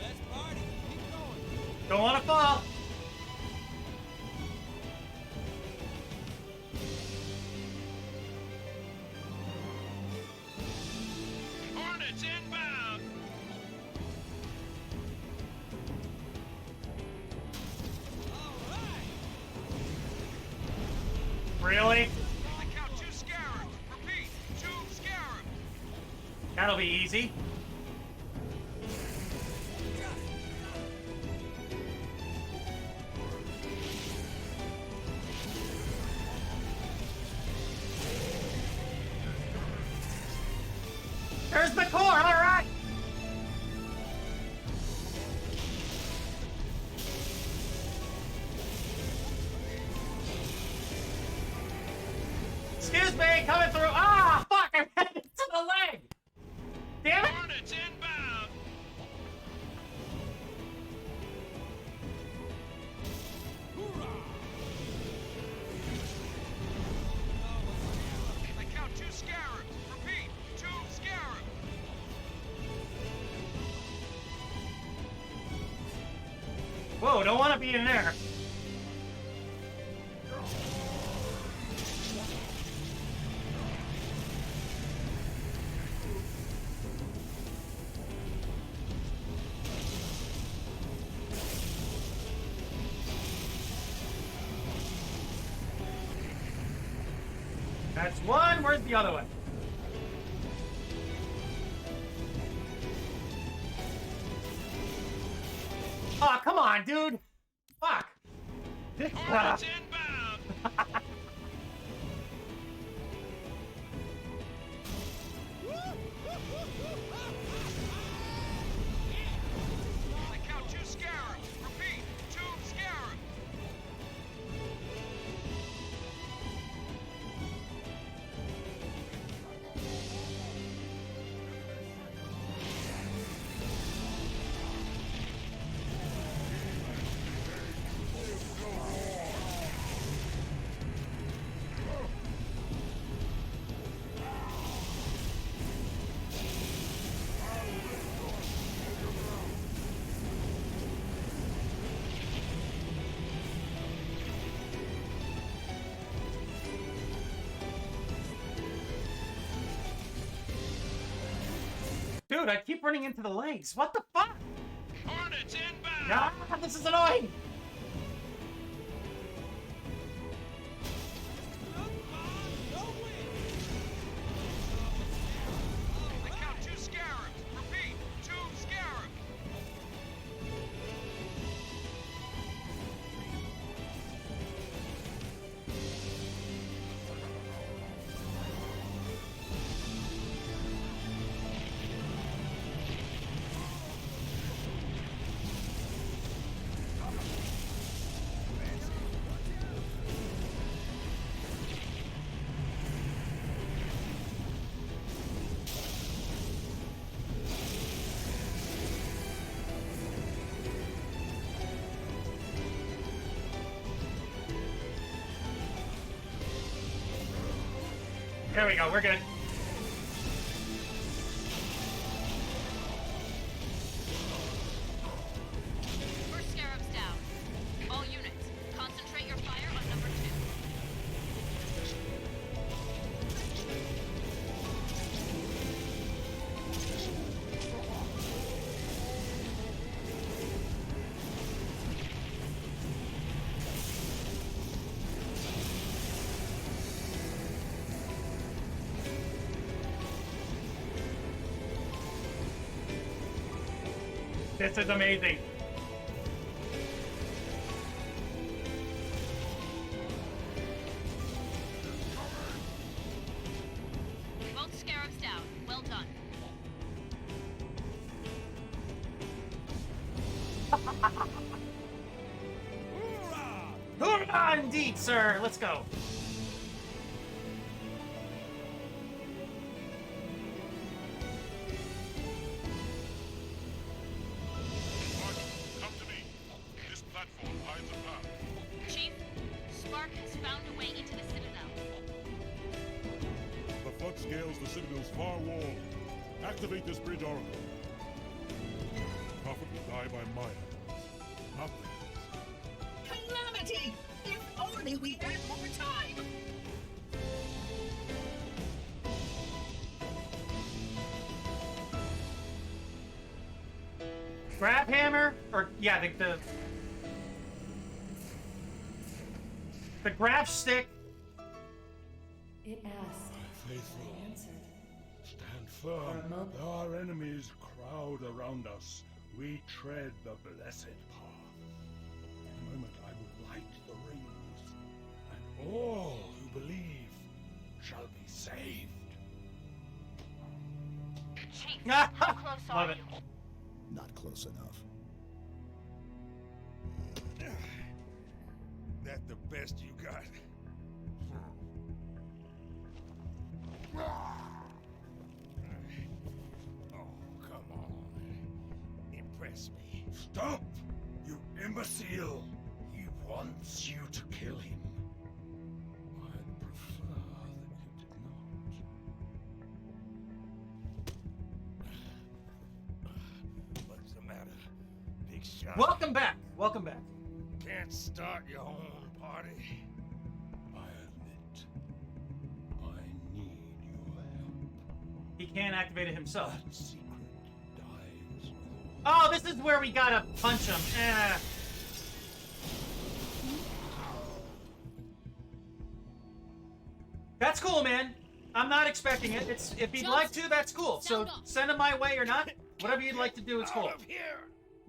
Let's party. Keep going. Don't want to fall. Hornets inbound. All right. Really? I count 2 scarabs. Repeat, 2 scarabs. That'll be easy. There's the core, alright! Excuse me, coming through. Ah, fuck! I ran into the leg! Damn it! Hornets inbound. I count 2 scarabs. Repeat, 2 scarabs. Whoa, don't want to be in there. That's one. Where's the other one? Oh, come on, dude. Fuck. Hornets inbound. I count 2 scarabs. Repeat, 2 scarabs. Dude, I keep running into the legs. What the fuck? Hornets inbound. Ah, this is annoying. I count 2 scarabs. Repeat, 2 scarabs. There we go, we're good. This is amazing. Both scarabs down. Well done. Hoorah, indeed, sir. Let's go. Come to me. This platform hides a path. Chief, Spark has found a way into the Citadel. The flood scales the Citadel's far wall. Activate this bridge oracle. Prophet will die by my hands, not theirs. Calamity! If only we had more time! Grab hammer, or yeah, the grab stick. It asked. Faithful, I answered. stand firm. There are enemies crowd around us. We tread the blessed path. In a moment I will light the rings, and all who believe shall be saved. Chief, Ah, how close love are it. you? Not close enough. That the best you got? Oh, come on. Impress me. Stop! You imbecile! He wants you to kill him. I'd prefer that you did not. What's the matter? Big shot? Welcome back. Welcome back. Can't start your own party? I admit, I need your help. He can't activate it himself. That secret dies with Oh, this is where we gotta punch him. That's cool, man. I'm not expecting it. It's if he'd like to, that's cool. So send him my way or not. Whatever you'd like to do, it's cool.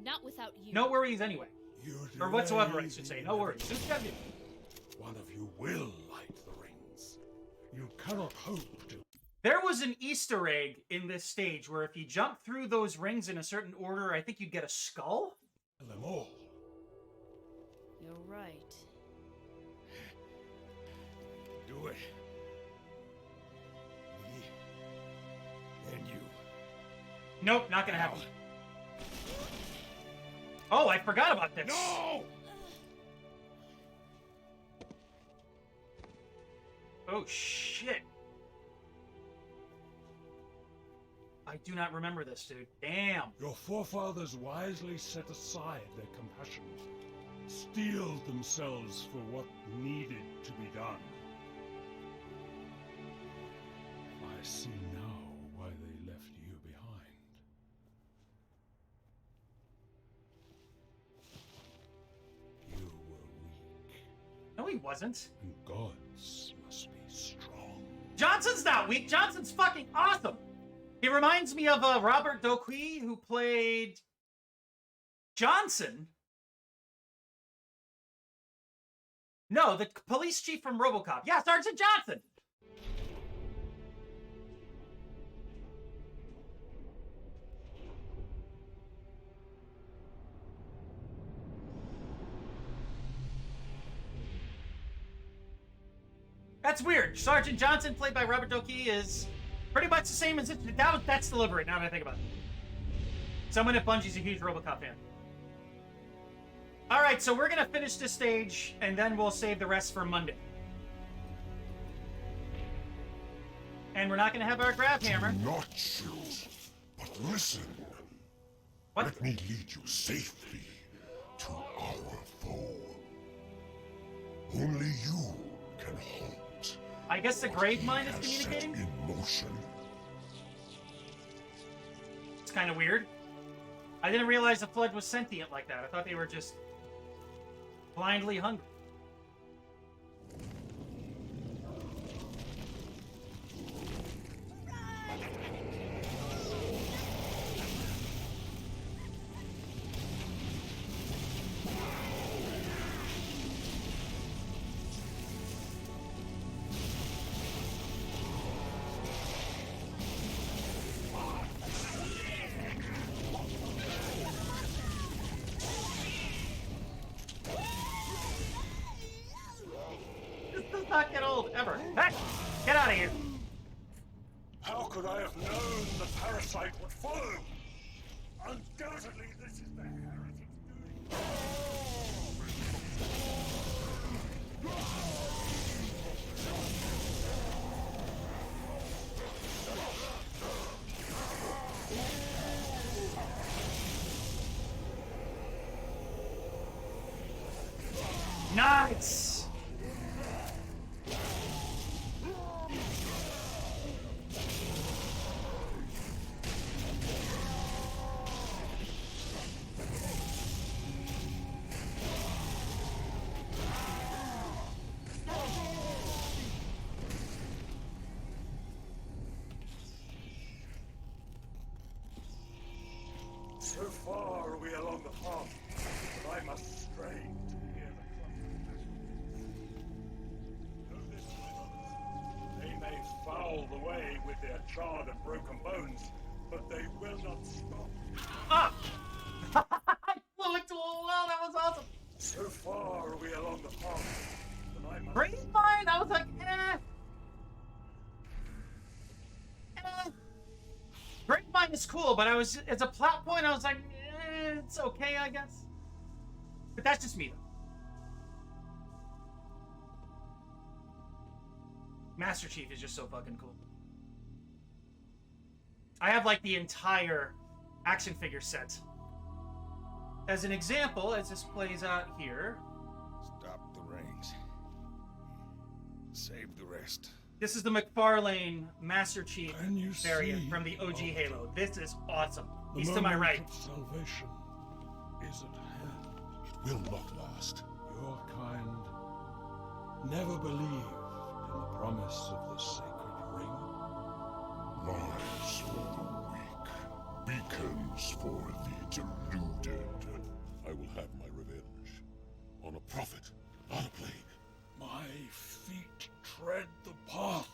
Not without you. No worries anyway. You Or whatsoever, I delay should say. the No worries. inevitable. One of you will light the rings. You cannot hope to. There was an Easter egg in this stage where if you jump through those rings in a certain order, I think you'd get a skull? Kill them all. You're right. Do it. Me. And you. Nope, not gonna happen. Oh, I forgot about this. No! Oh, shit. I do not remember this, dude. Damn. Your forefathers wisely set aside their compassion, steeled themselves for what needed to be done. I see now why they left you behind. You were weak, No, he wasn't. and gods must be strong. Johnson's not weak. Johnson's fucking awesome. He reminds me of Robert Doquy, who played Johnson. No, the police chief from RoboCop. Yeah, Sergeant Johnson. That's weird. Sergeant Johnson, played by Robert Doquy, is pretty much the same as it. That's deliberate, now that I think about it. Someone at Bungie's a huge RoboCop fan. Alright, so we're going to finish this stage, and then we'll save the rest for Monday. And we're not going to have our grab hammer. Do not shoot, but listen. What? Let me lead you safely to our foe. Only you can halt. I guess the grave mine is Has set communicating? in motion. It's kind of weird. I didn't realize the flood was sentient like that. I thought they were just blindly hungry. So far are we along the path that I must strain to hear the trumpet. Know this, my brothers. They may foul the way with their charred and broken bones, but they will not stop. Ah! I flew into a wall. That was awesome. So far are we along the path that I must... Grapevine. I was like, Grapevine is cool, but as a plot point, I was like, it's okay, I guess. But that's just me, though. Master Chief is just so fucking cool. I have like the entire action figure set. As an example, as this plays out here. Stop the rings. Save the rest. This is the McFarlane Master Chief variant from the OG Halo. This is awesome. He's to my right. Salvation is at hand. It will not last. Your kind never believed in the promise of the sacred ring. Lies for the weak, beacons for the deluded. I will have my revenge. On a prophet, not a plague. My feet tread the path.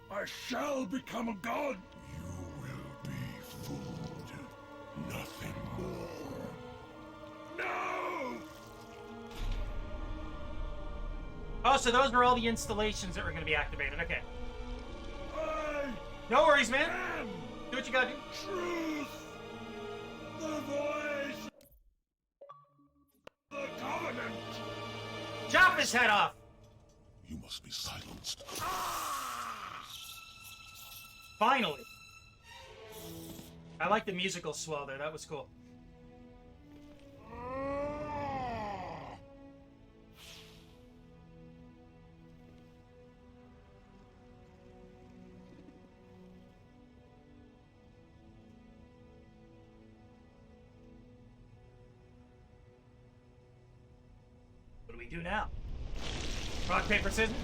I shall become a god. You will be food, nothing more. No! Oh, so those were all the installations that were going to be activated. Okay. I No worries, man. am Do what you gotta do. truth. The voice of the covenant. Chop his head off. You must be silenced. Finally. I like the musical swell there. That was cool. What do we do now? Rock, paper, scissors?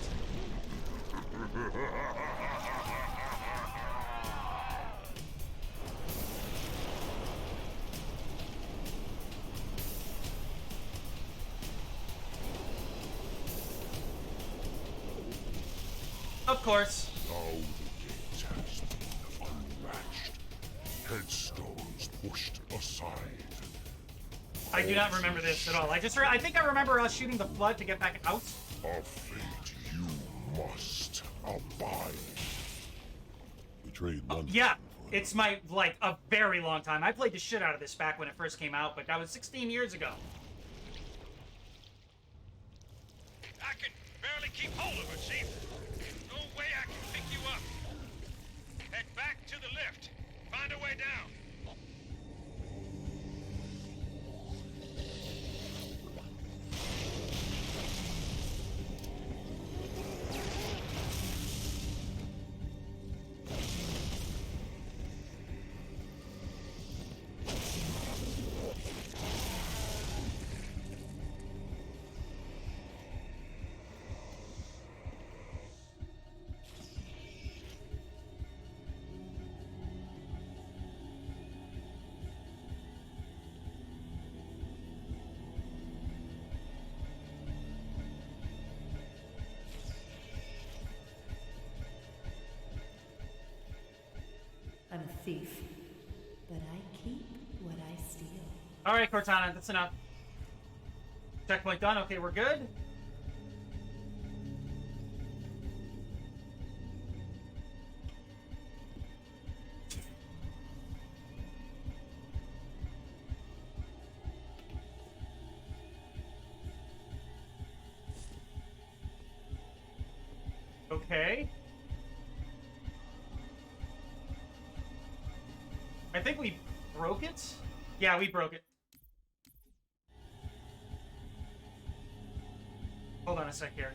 Of course. Now the gate has been unlatched. Headstones pushed aside. I do not remember this at all. I think I remember us shooting the flood to get back out. A fate you must abide. We trade one. Yeah, it's my, like, a very long time. I played the shit out of this back when it first came out, but that was 16 years ago. I can barely keep hold of her, Chief. No way I can pick you up. Head back to the lift. Find a way down. I'm a thief, but I keep what I steal. All right, Cortana, that's enough. Checkpoint done. Okay, we're good. Okay. I think we broke it? Yeah, we broke it. Hold on a sec here.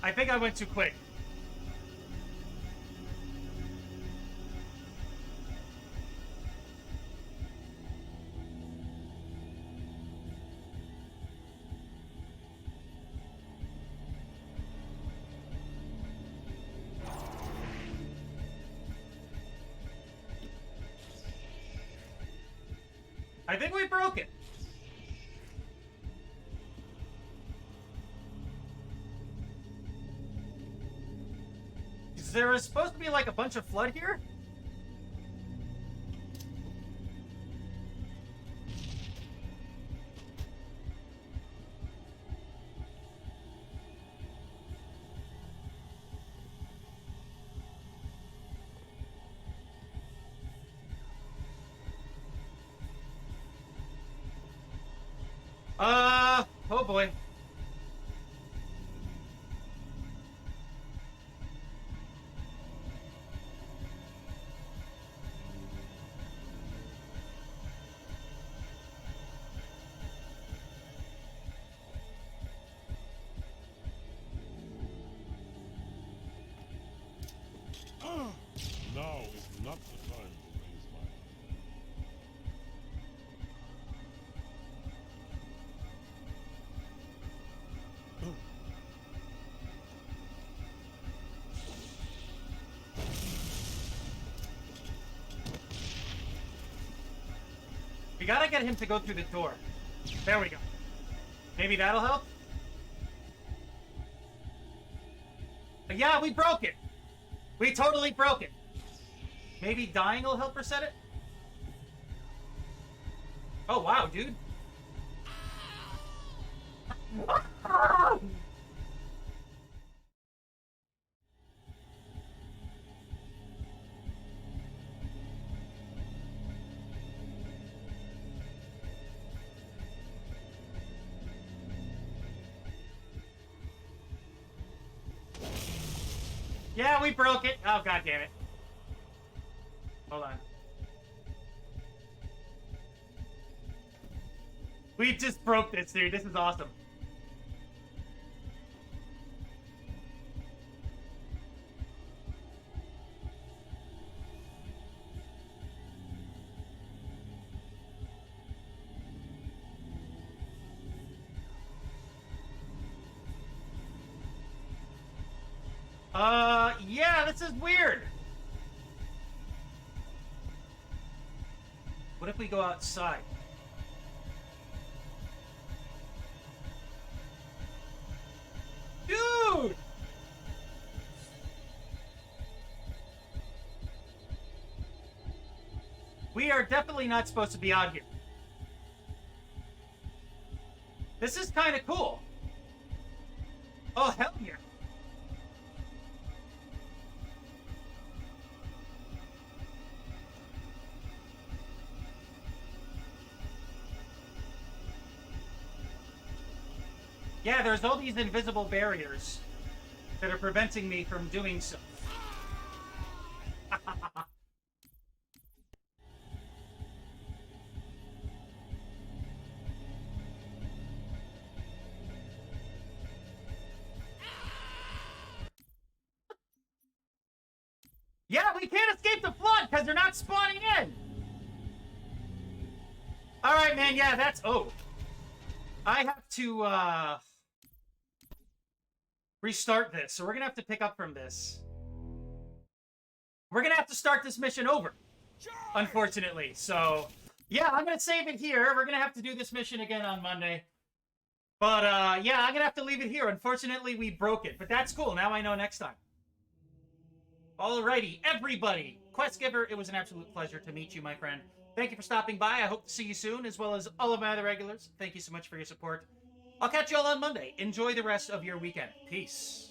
I think I went too quick. I think we broke it. Is there supposed to be like a bunch of flood here? Oh boy. Now is not the time to raise my We gotta get him to go through the door. There we go. Maybe that'll help? Yeah, we broke it. We totally broke it. Maybe dying will help reset it? Oh, wow, dude. Yeah, we broke it. Oh, god damn it. Hold on. We just broke this, dude. This is awesome. Yeah, this is weird. What if we go outside? Dude! We are definitely not supposed to be out here. This is kind of cool. Oh, hell yeah. Yeah, there's all these invisible barriers that are preventing me from doing so. Yeah, we can't escape the flood because they're not spawning in. All right, man. Yeah, that's... Oh. I have to, restart this, so we're gonna have to pick up from this. We're gonna have to start this mission over, unfortunately. So, yeah, I'm gonna save it here. We're gonna have to do this mission again on Monday. But, yeah, I'm gonna have to leave it here. Unfortunately, we broke it, but that's cool. Now I know next time. Alrighty, everybody. Questgiver, it was an absolute pleasure to meet you, my friend. Thank you for stopping by. I hope to see you soon, as well as all of my other regulars. Thank you so much for your support. I'll catch you all on Monday. Enjoy the rest of your weekend. Peace.